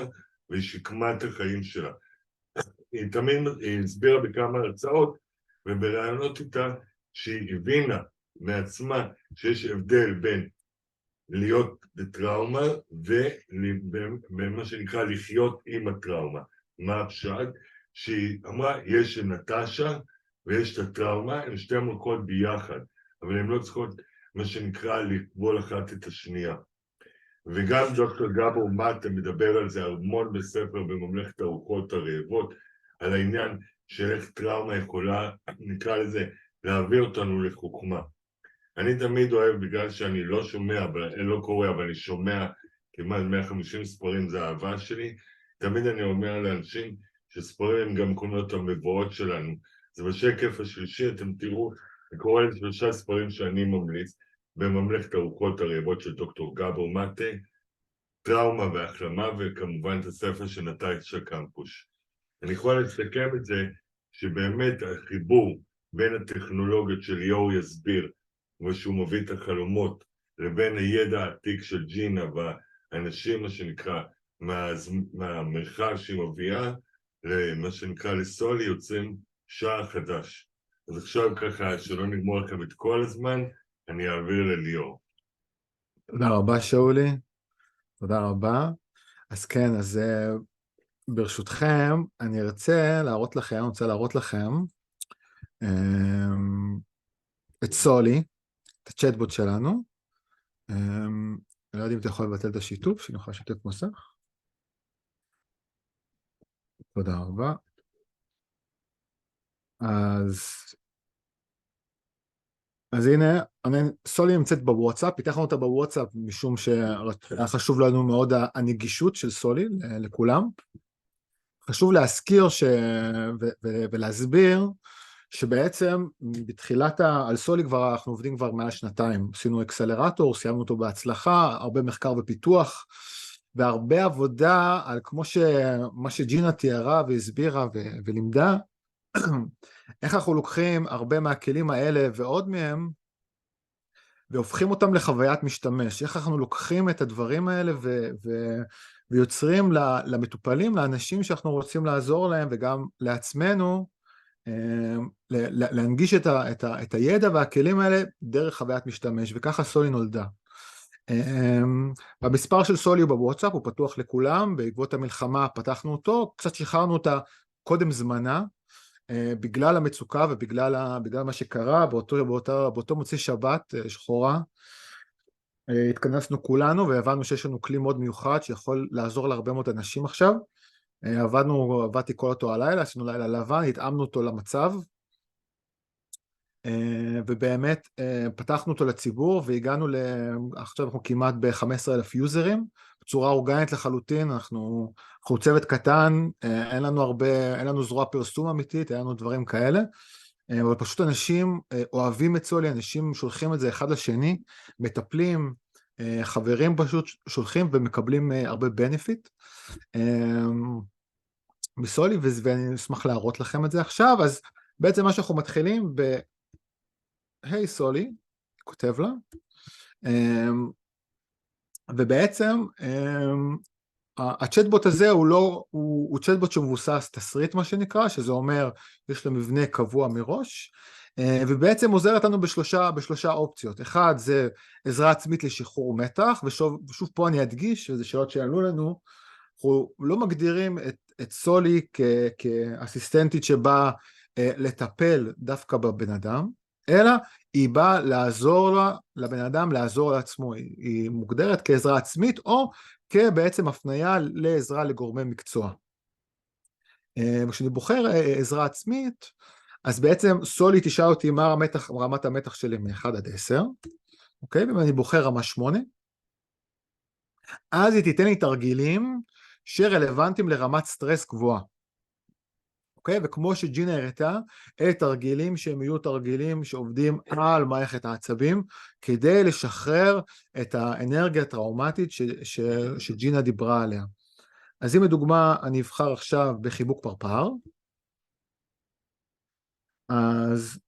והיא שיקמה את החיים שלה. היא תמיד הסבירה בכמה הרצאות, וברעיונות איתה, שהיא הבינה מעצמה שיש הבדל בין להיות בטראומה, ומה שנקרא לחיות עם הטראומה. מה הפשט? שהיא אמרה, יש נטשה, ויש את הטראומה, הן שתי מלכות ביחד, אבל הן לא צריכות, מה שנקרא, לקבול אחת את השנייה. וגם דוקטור גבור מטה מדבר על זה המון בספר בממלכת הרוחות הרעבות, על העניין של איך טראומה יכולה, נקרא לזה, להעביר אותנו לחוכמה. אני תמיד אוהב, בגלל שאני לא שומע, לא קורא, אבל אני שומע כמעט 150 ספרים, זה האהבה שלי, תמיד אני אומר לאנשים שספרים הם גם קונות המבואות שלנו. זה בשקף השלישי, אתם תראו, אני קורא את 3 ספרים שאני ממליץ, בממלכת הרוחות הרעבות של דוקטור גבור מטה, טראומה והחלמה, וכמובן את הספר של נטשה קמפוש. אני יכול לסכם את זה, שבאמת החיבור בין הטכנולוגיות של ליאור יסביר, ושהוא מביא את החלומות, לבין הידע העתיק של ג'ינה, והאנשים, מה שנקרא, מהמרחב שהיא מביאה, למה שנקרא לסולי, יוצאים שער חדש. אז עכשיו ככה, שלא נגמור לכם את כל הזמן, אני אעביר לליאור. תודה רבה שאולי, תודה רבה. אז כן, אז ברשותכם, אני רוצה להראות לכם את סולי, את הצ'טבוט שלנו. לא יודע אם אתה יכול לבטל את השיתוף, שאני יכול לשתף מסך. תודה רבה. אז הנה, סולי נמצאת בוואטסאפ, פיתחנו אותה בוואטסאפ משום שהיה חשוב לנו מאוד הנגישות של סולי לכולם. חשוב להזכיר ולהסביר שבעצם בתחילת על סולי אנחנו עובדים כבר מעל 2 עשינו אקסלרטור, סיימנו אותו בהצלחה, הרבה מחקר ופיתוח, והרבה עבודה על כמו מה שג'ינה תיארה והסבירה ולימדה, איך אנחנו לוקחים הרבה מהכלים האלה ועוד מהם, והופכים אותם לחוויית משתמש, איך אנחנו לוקחים את הדברים האלה ויוצרים למטופלים, לאנשים שאנחנו רוצים לעזור להם, וגם לעצמנו, להנגיש את הידע והכלים האלה דרך חוויית משתמש, וככה סולי נולדה. המספר של סולי הוא בוואטסאפ, הוא פתוח לכולם, בעקבות המלחמה פתחנו אותו, קצת שחררנו אותה קודם זמנה, בגלל המצוקה ובגלל מה שקרה, באותו מוצאי שבת שחורה, התכנסנו כולנו והבנו שיש לנו כלי מאוד מיוחד שיכול לעזור להרבה מאוד אנשים עכשיו. עבדתי כל אותו הלילה, עשינו לילה לבן, התאמנו אותו למצב, ובאמת פתחנו אותו לציבור והגענו עכשיו אנחנו כמעט ב-15,000 יוזרים, בצורה אורגנית לחלוטין, אנחנו צוות קטן, אין לנו זרוע פרסום אמיתית, אין לנו דברים כאלה, אבל פשוט אנשים אוהבים את סולי, אנשים שולחים את זה אחד לשני, מטפלים, חברים פשוט שולחים ומקבלים הרבה בנפיט מסולי, ואני אשמח להראות לכם את זה עכשיו. אז בעצם מה שאנחנו מתחילים היי סולי, כותב לה, ובעצם הצ'טבוט הזה הוא צ'טבוט שמבוסס תסריט מה שנקרא, שזה אומר יש לו מבנה קבוע מראש, ובעצם עוזרת לנו בשלושה אופציות. אחד זה עזרה עצמית לשחרור מתח, ושוב פה אני אדגיש, וזה שאלות שענו לנו, אנחנו לא מגדירים את סולי כאסיסטנטית שבאה לטפל דווקא בבן אדם, אלא היא באה לעזור לבן אדם לעזור לעצמו, היא מוגדרת כעזרה עצמית או כבעצם הפניה לעזרה לגורמי מקצוע. כשאני בוחר עזרה עצמית, אז בעצם סולי תשאל אותי מה רמת המתח שלי מ-1 עד 10, אוקיי? ואם אני בוחר רמה 8, אז היא תיתן לי תרגילים שרלוונטיים לרמת סטרס גבוהה. אוקיי? וכמו שג'ינה הראתה, אלה תרגילים שהם יהיו תרגילים שעובדים על מערכת העצבים, כדי לשחרר את האנרגיה הטראומטית שג'ינה דיברה עליה. אז אם לדוגמה אני אבחר עכשיו בחיבוק פרפר, אז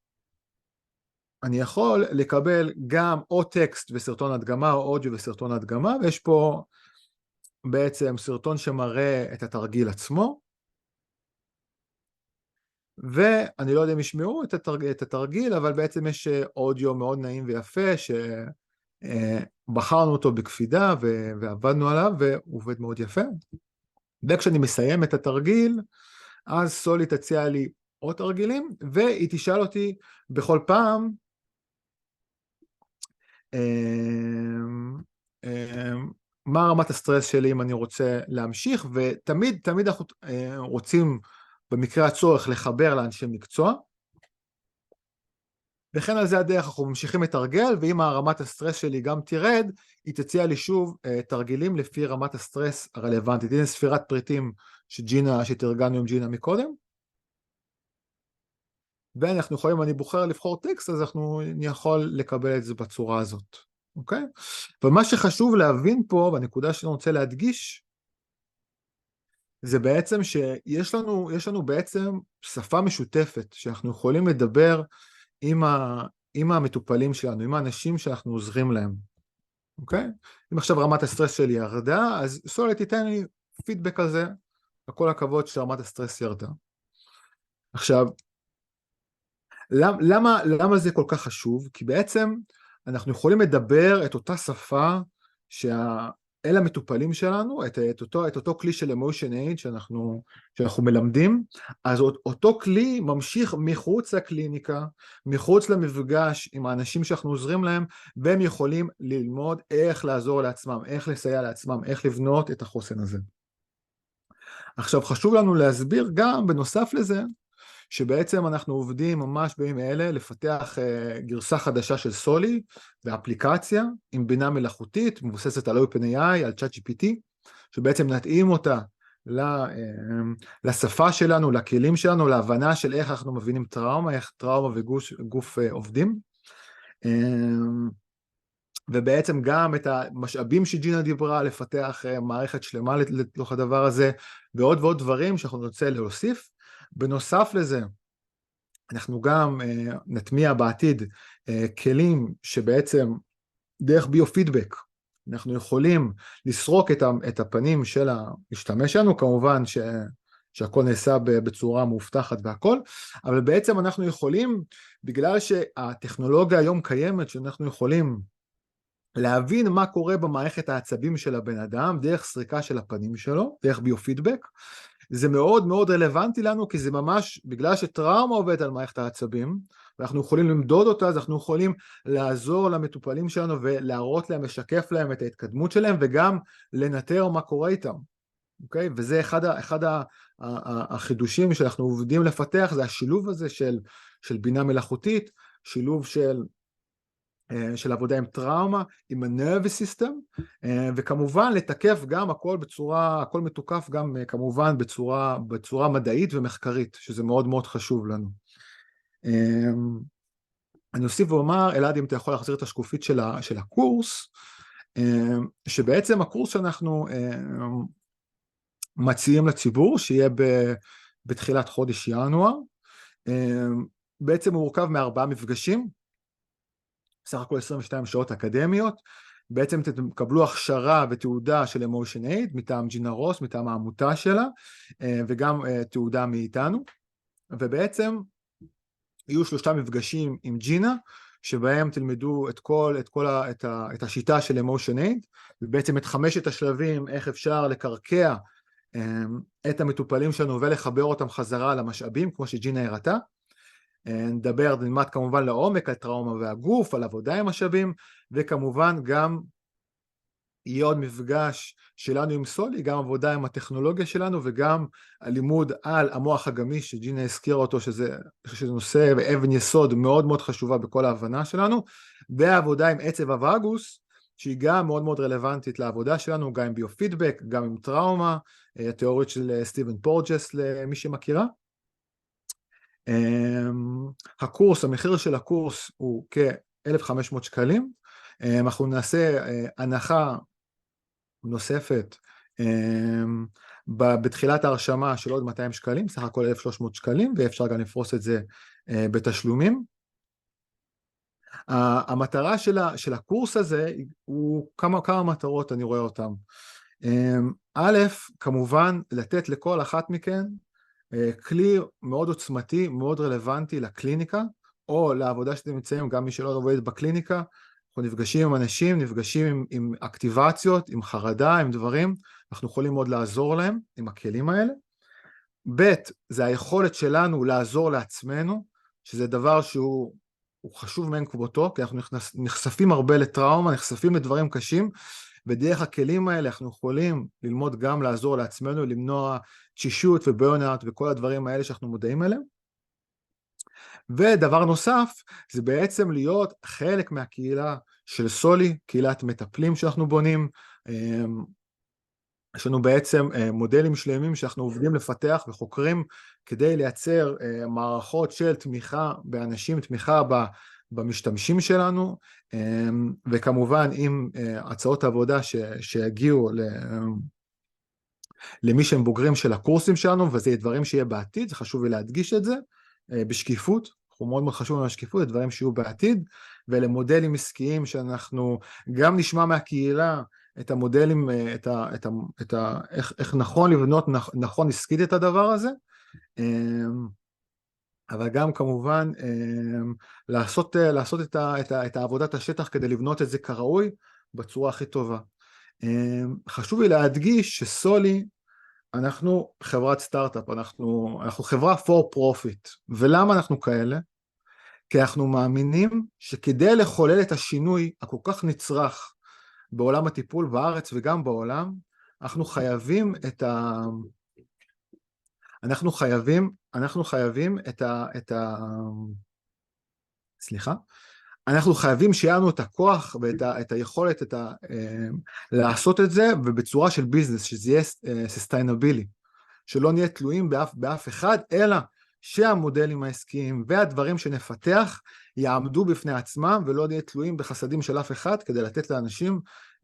אני יכול לקבל גם או טקסט וסרטון הדגמה, או אודיו וסרטון הדגמה, ויש פה בעצם סרטון שמראה את התרגיל עצמו, ואני לא יודע אם ישמעו את התרגיל, אבל בעצם יש אודיו מאוד נעים ויפה, שבחרנו אותו בקפידה ועבדנו עליו, והוא עובד מאוד יפה. וכשאני מסיים את התרגיל, אז סולי תציע לי עוד תרגילים, והיא תשאל אותי בכל פעם, מה רמת הסטרס שלי אם אני רוצה להמשיך, ותמיד אנחנו רוצים במקרה הצורך לחבר לאנשי מקצוע, וכן על זה הדרך אנחנו ממשיכים לתרגל, ואם הרמת הסטרס שלי גם תרד, היא תציע לי שוב תרגילים לפי רמת הסטרס הרלוונטית. הנה ספירת פריטים שתרגלנו עם ג'ינה מקודם, ואנחנו יכולים, אם אני בוחר לבחור טקסט, אז אני יכול לקבל את זה בצורה הזאת, אוקיי? ומה שחשוב להבין פה, והנקודה שאני רוצה להדגיש, זה בעצם שיש לנו בעצם שפה משותפת, שאנחנו יכולים לדבר עם המטופלים שלנו, עם האנשים שאנחנו עוזרים להם, אוקיי? אם עכשיו רמת הסטרס שלי ירדה, אז סולי תיתן לי פידבק על זה, לכל הכבוד שרמת הסטרס ירדה. עכשיו, למה זה כל כך חשוב? כי בעצם אנחנו יכולים לדבר את אותה שפה אל המטופלים שלנו, את אותו כלי של emotion aid שאנחנו מלמדים, אז אותו כלי ממשיך מחוץ לקליניקה, מחוץ למפגש עם האנשים שאנחנו עוזרים להם, והם יכולים ללמוד איך לעזור לעצמם, איך לסייע לעצמם, איך לבנות את החוסן הזה. עכשיו חשוב לנו להסביר גם בנוסף לזה, שבעצם אנחנו עובדים ממש בימים אלה לפתח גרסה חדשה של סולי באפליקציה עם בינה מלאכותית מבוססת על OpenAI, על ChatGPT, שבעצם נתאים אותה לשפה שלנו, לכלים שלנו, להבנה של איך אנחנו מבינים טראומה, איך טראומה וגוף עובדים, ובעצם גם את המשאבים שג'ינה דיברה, לפתח מערכת שלמה לתוך הדבר הזה, ועוד ועוד דברים שאנחנו נרצה להוסיף. בנוסף לזה, אנחנו גם נטמיע בעתיד כלים שבעצם דרך ביו-פידבק, אנחנו יכולים לסרוק את הפנים של המשתמש שלנו, כמובן שהכל נעשה בצורה מאובטחת והכל, אבל בעצם אנחנו יכולים, בגלל שהטכנולוגיה היום קיימת, שאנחנו יכולים להבין מה קורה במערכת העצבים של הבן אדם, דרך סריקה של הפנים שלו, דרך ביו-פידבק, זה מאוד מאוד רלוונטי לנו, כי זה ממש, בגלל שטראומה עובדת על מערכת העצבים, ואנחנו יכולים למדוד אותה, אז אנחנו יכולים לעזור למטופלים שלנו, ולהראות להם, לשקף להם את ההתקדמות שלהם, וגם לנטר מה קורה איתם, אוקיי? וזה אחד החידושים שאנחנו עובדים לפתח, זה השילוב הזה של בינה מלאכותית, שילוב של עבודה עם טראומה, עם ה-nervous system, וכמובן לתקף גם הכל מתוקף גם כמובן בצורה מדעית ומחקרית, שזה מאוד מאוד חשוב לנו. אני אוסיף ואומר, אלעד, אם אתה יכול להחזיר את השקופית של הקורס, שבעצם הקורס שאנחנו מציעים לציבור, שיהיה בתחילת חודש ינואר, בעצם הוא מורכב מ4 מפגשים, סך הכל 22 שעות אקדמיות, בעצם תקבלו הכשרה ותעודה של emotion aid, מטעם ג'ינה רוס, מטעם העמותה שלה, וגם תעודה מאיתנו, ובעצם יהיו 3 מפגשים עם ג'ינה, שבהם תלמדו את השיטה של Emotion Aid, ובעצם את 5 השלבים, איך אפשר לקרקע את המטופלים שלנו ולחבר אותם חזרה למשאבים, כמו שג'ינה הראתה. נלמד כמובן לעומק על טראומה והגוף, על עבודה עם משאבים, וכמובן גם יהיה עוד מפגש שלנו עם סולי, גם עבודה עם הטכנולוגיה שלנו, וגם הלימוד על המוח הגמיש, שג'ינה הזכירה אותו, שזה נושא ואבן יסוד מאוד מאוד חשובה בכל ההבנה שלנו, והעבודה עם עצב הווגוס, שהיא גם מאוד מאוד רלוונטית לעבודה שלנו, גם עם ביופידבק, גם עם טראומה, התיאוריות של סטיבן פורג'ס למי שמכירה. הקורס, המחיר של הקורס הוא כ-1,500 שקלים, אנחנו נעשה הנחה נוספת בתחילת ההרשמה של עוד 200 שקלים, סך הכל 1,300 שקלים, ואפשר גם לפרוס את זה בתשלומים. המטרה של הקורס הזה הוא כמה מטרות, אני רואה אותם. א', כמובן לתת לכל אחת מכן כלי מאוד עוצמתי, מאוד רלוונטי לקליניקה, או לעבודה שאתם נמצאים, גם מי שלא עובד בקליניקה, אנחנו נפגשים עם אנשים, נפגשים עם אקטיבציות, עם חרדה, עם דברים, אנחנו יכולים מאוד לעזור להם עם הכלים האלה. ב', זה היכולת שלנו לעזור לעצמנו, שזה דבר שהוא חשוב מאין כמותו, כי אנחנו נחשפים הרבה לטראומה, נחשפים לדברים קשים, ודרך הכלים האלה אנחנו יכולים ללמוד גם לעזור לעצמנו, למנוע תשישות וביונאוט וכל הדברים האלה שאנחנו מודעים אליהם. ודבר נוסף, זה בעצם להיות חלק מהקהילה של סולי, קהילת מטפלים שאנחנו בונים. יש לנו בעצם מודלים שלמים שאנחנו עובדים לפתח וחוקרים, כדי לייצר מערכות של תמיכה באנשים, תמיכה במשתמשים שלנו, וכמובן עם הצעות עבודה שיגיעו למי שהם בוגרים של הקורסים שלנו, וזה דברים שיהיה בעתיד, זה חשוב להדגיש את זה, בשקיפות, אנחנו מאוד מאוד חשוב מהשקיפות, זה דברים שיהיו בעתיד, ולמודלים עסקיים שאנחנו גם נשמע מהקהילה, את המודלים, איך נכון לבנות, נכון עסקית את הדבר הזה, אבל גם כמובן לעשות את העבודת השטח כדי לבנות את זה כראוי בצורה הכי טובה. חשוב לי להדגיש שסולי, אנחנו חברת סטארט-אפ, אנחנו חברה for profit, ולמה אנחנו כאלה? כי אנחנו מאמינים שכדי לחולל את השינוי הכל כך נצרך בעולם הטיפול בארץ וגם בעולם, אנחנו חייבים אנחנו חייבים שיהיה לנו את הכוח ואת היכולת לעשות את זה, ובצורה של ביזנס, שזה יהיה sustainability, שלא נהיה תלויים באף אחד, אלא שהמודלים העסקיים והדברים שנפתח יעמדו בפני עצמם, ולא נהיה תלויים בחסדים של אף אחד, כדי לתת לאנשים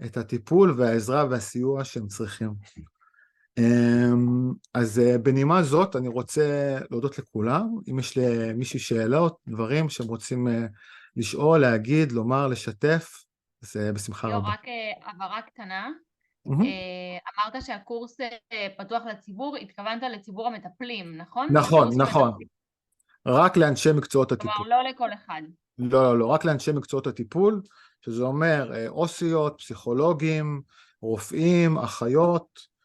את הטיפול והעזרה והסיוע שהם צריכים. אז בנימה זאת אני רוצה להודות לכולם, אם יש למישהו שאלות, דברים שהם רוצים לשאול, להגיד, לומר, לשתף, זה בשמחה רבה. רק הבהרה קטנה, אמרת שהקורס פתוח לציבור, התכוונת לציבור המטפלים, נכון? נכון, נכון. רק לאנשי מקצועות הטיפול. כלומר, לא לכל אחד. לא, רק לאנשי מקצועות הטיפול, שזה אומר אוסיות, פסיכולוגים, רופאים, אחיות,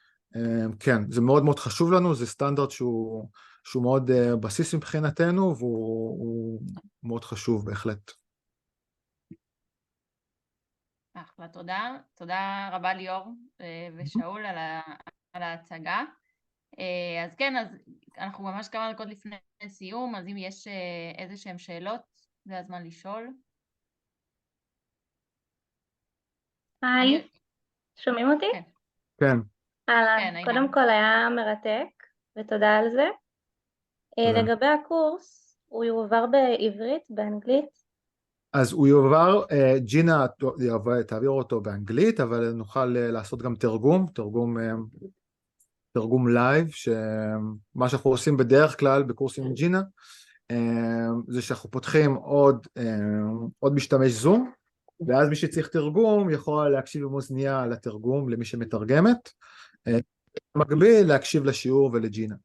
כן, זה מאוד מאוד חשוב לנו, זה סטנדרט שהוא מאוד בסיס מבחינתנו, והוא מאוד חשוב בהחלט. אחלה, תודה רבה ליאור ושאול על ההצגה. אז כן, אז אנחנו ממש כמה דקות לפני סיום, אז אם יש איזה שהן שאלות, זה הזמן לשאול. היי, שומעים אותי? כן. אהלן, קודם כל היה מרתק, ותודה על זה. לגבי הקורס, הוא יועבר בעברית, באנגלית? אז הוא יועבר, ג'ינה תעביר אותו באנגלית, אבל נוכל לעשות גם תרגום לייב, שמה שאנחנו עושים בדרך כלל בקורסים עם ג'ינה, זה שאנחנו פותחים עוד משתמש זום, ואז מי שצריך תרגום יכול להקשיב במאזניה לתרגום למי שמתרגמת, מקביל להקשיב לשיעור ולג'ינה.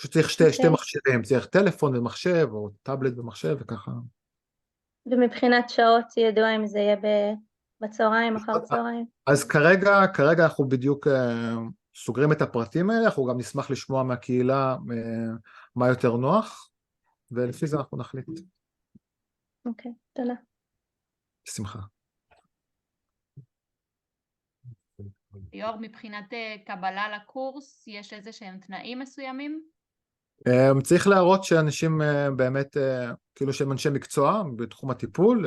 פשוט צריך שתי מכשירים, צריך טלפון ומחשב, או טאבלט ומחשב וככה. ומבחינת שעות ידוע אם זה יהיה בצהריים, אחר צהריים? אז כרגע אנחנו בדיוק סוגרים את הפרטים האלה, אנחנו גם נשמח לשמוע מהקהילה מה יותר נוח, ולפי זה אנחנו נחליט. אוקיי, תודה. בשמחה. ליאור, מבחינת קבלה לקורס, יש איזה שהם תנאים מסוימים? צריך להראות שאנשים באמת, כאילו שהם אנשי מקצוע בתחום הטיפול,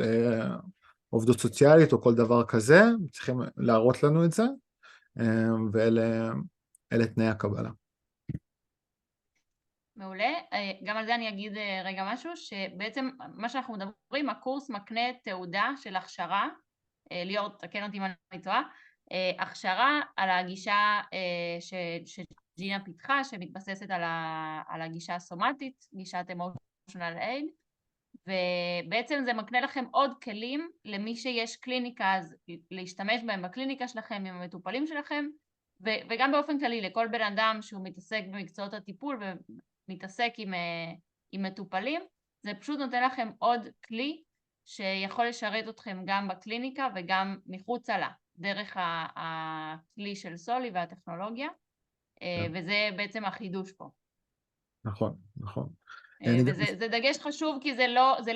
עובדות סוציאלית או כל דבר כזה, צריכים להראות לנו את זה, ואלה תנאי הקבלה. מעולה. גם על זה אני אגיד רגע משהו, שבעצם מה שאנחנו מדברים, הקורס מקנה תעודה של הכשרה, ליאור, תקן אותי אם אני טועה, הכשרה על הגישה שג'ינה פיתחה, שמתבססת על הגישה הסומטית, גישת emotional aid, ובעצם זה מקנה לכם עוד כלים למי שיש קליניקה, אז להשתמש בהם בקליניקה שלכם, עם המטופלים שלכם, וגם באופן כללי לכל בן אדם שהוא מתעסק במקצועות הטיפול ומתעסק עם מטופלים, זה פשוט נותן לכם עוד כלי שיכול לשרת אתכם גם בקליניקה וגם מחוצה לה, דרך הכלי של סולי והטכנולוגיה, וזה בעצם החידוש פה. נכון, נכון. וזה דגש חשוב, כי זה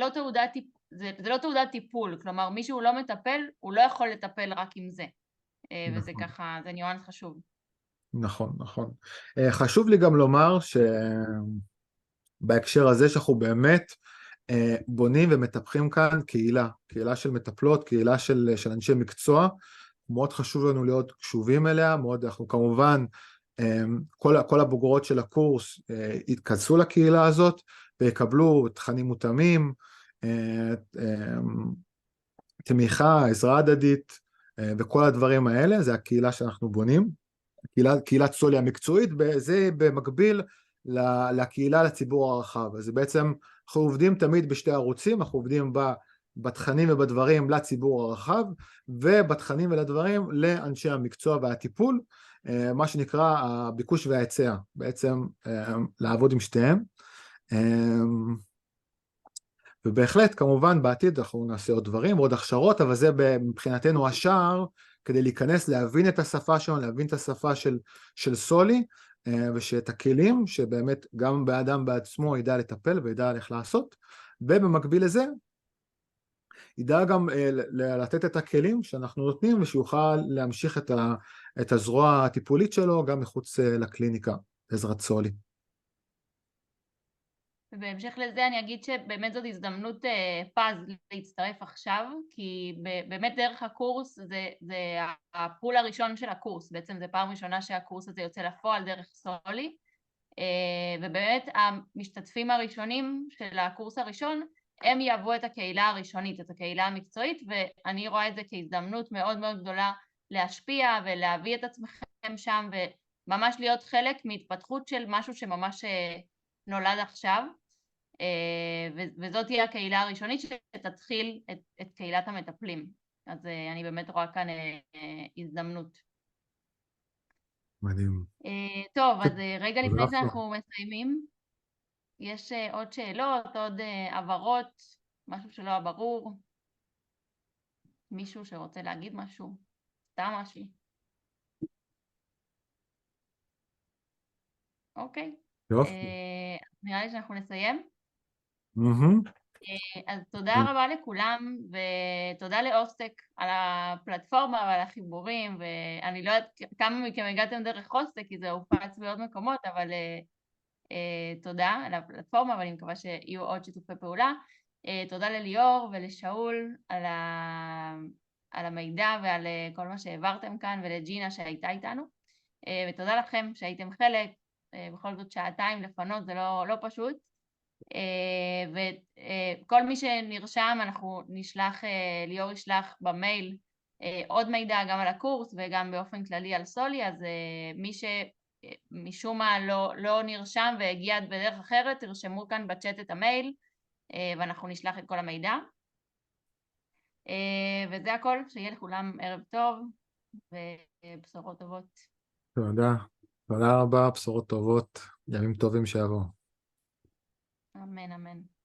לא תעודת טיפול, כלומר מי שהוא לא מטפל, הוא לא יכול לטפל רק עם זה, וזה ככה, זה ניואנס חשוב. נכון, נכון. חשוב לי גם לומר שבהקשר הזה שאנחנו באמת בונים ומטפחים כאן קהילה של מטפלות, קהילה של אנשי מקצוע, מאוד חשוב לנו להיות קשובים אליה, מאוד, אנחנו כמובן, כל הבוגרות של הקורס יתכנסו לקהילה הזאת, ויקבלו תכנים מותאמים, תמיכה, עזרה הדדית, וכל הדברים האלה, זה הקהילה שאנחנו בונים, קהילת סולי המקצועית, וזה במקביל לקהילה לציבור הרחב. אז בעצם אנחנו עובדים תמיד בשתי ערוצים, אנחנו עובדים בתכנים ובדברים לציבור הרחב, ובתכנים ולדברים לאנשי המקצוע והטיפול, מה שנקרא הביקוש וההיצע, בעצם לעבוד עם שתיהם. ובהחלט, כמובן, בעתיד אנחנו נעשה עוד דברים, עוד הכשרות, אבל זה מבחינתנו השער, כדי להיכנס, להבין את השפה שלנו, להבין את השפה של סולי, ושאת הכלים, שבאמת גם באדם בעצמו ידע לטפל וידע איך לעשות, ובמקביל לזה, ידע גם לתת את הכלים שאנחנו נותנים, ושיוכל להמשיך את הזרוע הטיפולית שלו, גם מחוץ לקליניקה, בעזרת סולי. ובהמשך לזה אני אגיד שבאמת זאת הזדמנות פז להצטרף עכשיו, כי באמת דרך הקורס זה הפול הראשון של הקורס, בעצם זה פעם ראשונה שהקורס הזה יוצא לפועל דרך סולי, ובאמת המשתתפים הראשונים של הקורס הראשון, הם יעבו את הקהילה הראשונית, את הקהילה המקצועית, ואני רואה את זה כהזדמנות מאוד מאוד גדולה להשפיע ולהביא את עצמכם שם, וממש להיות חלק מהתפתחות של משהו שממש נולד עכשיו, וזאת תהיה הקהילה הראשונית שתתחיל את קהילת המטפלים. אז אני באמת רואה כאן הזדמנות. מדהים. טוב, אז רגע לפני שאנחנו מסיימים, יש עוד שאלות, עוד הבהרות, משהו שלא היה ברור? מישהו שרוצה להגיד משהו? סתם משהו? אוקיי. נראה לי שאנחנו נסיים. אז תודה רבה לכולם, ותודה לאוסטק על הפלטפורמה ועל החיבורים, ואני לא יודעת כמה מכם הגעתם דרך אוסטק, כי זה הופץ בעוד מקומות, אבל תודה על הפלטפורמה, ואני מקווה שיהיו עוד שיתופי פעולה. תודה לליאור ולשאול על המידע ועל כל מה שהעברתם כאן, ולג'ינה שהייתה איתנו, ותודה לכם שהייתם חלק. בכל זאת שעתיים לפנות זה לא פשוט, וכל מי שנרשם אנחנו נשלח, ליאור ישלח במייל עוד מידע גם על הקורס וגם באופן כללי על סולי, אז מי שמשום מה לא נרשם והגיע בדרך אחרת, תרשמו כאן בצ'אט את המייל ואנחנו נשלח את כל המידע. וזה הכל, שיהיה לכולם ערב טוב ובשורות טובות. תודה רבה, בשורות טובות. ימים טובים שיבואו. אמן, אמן.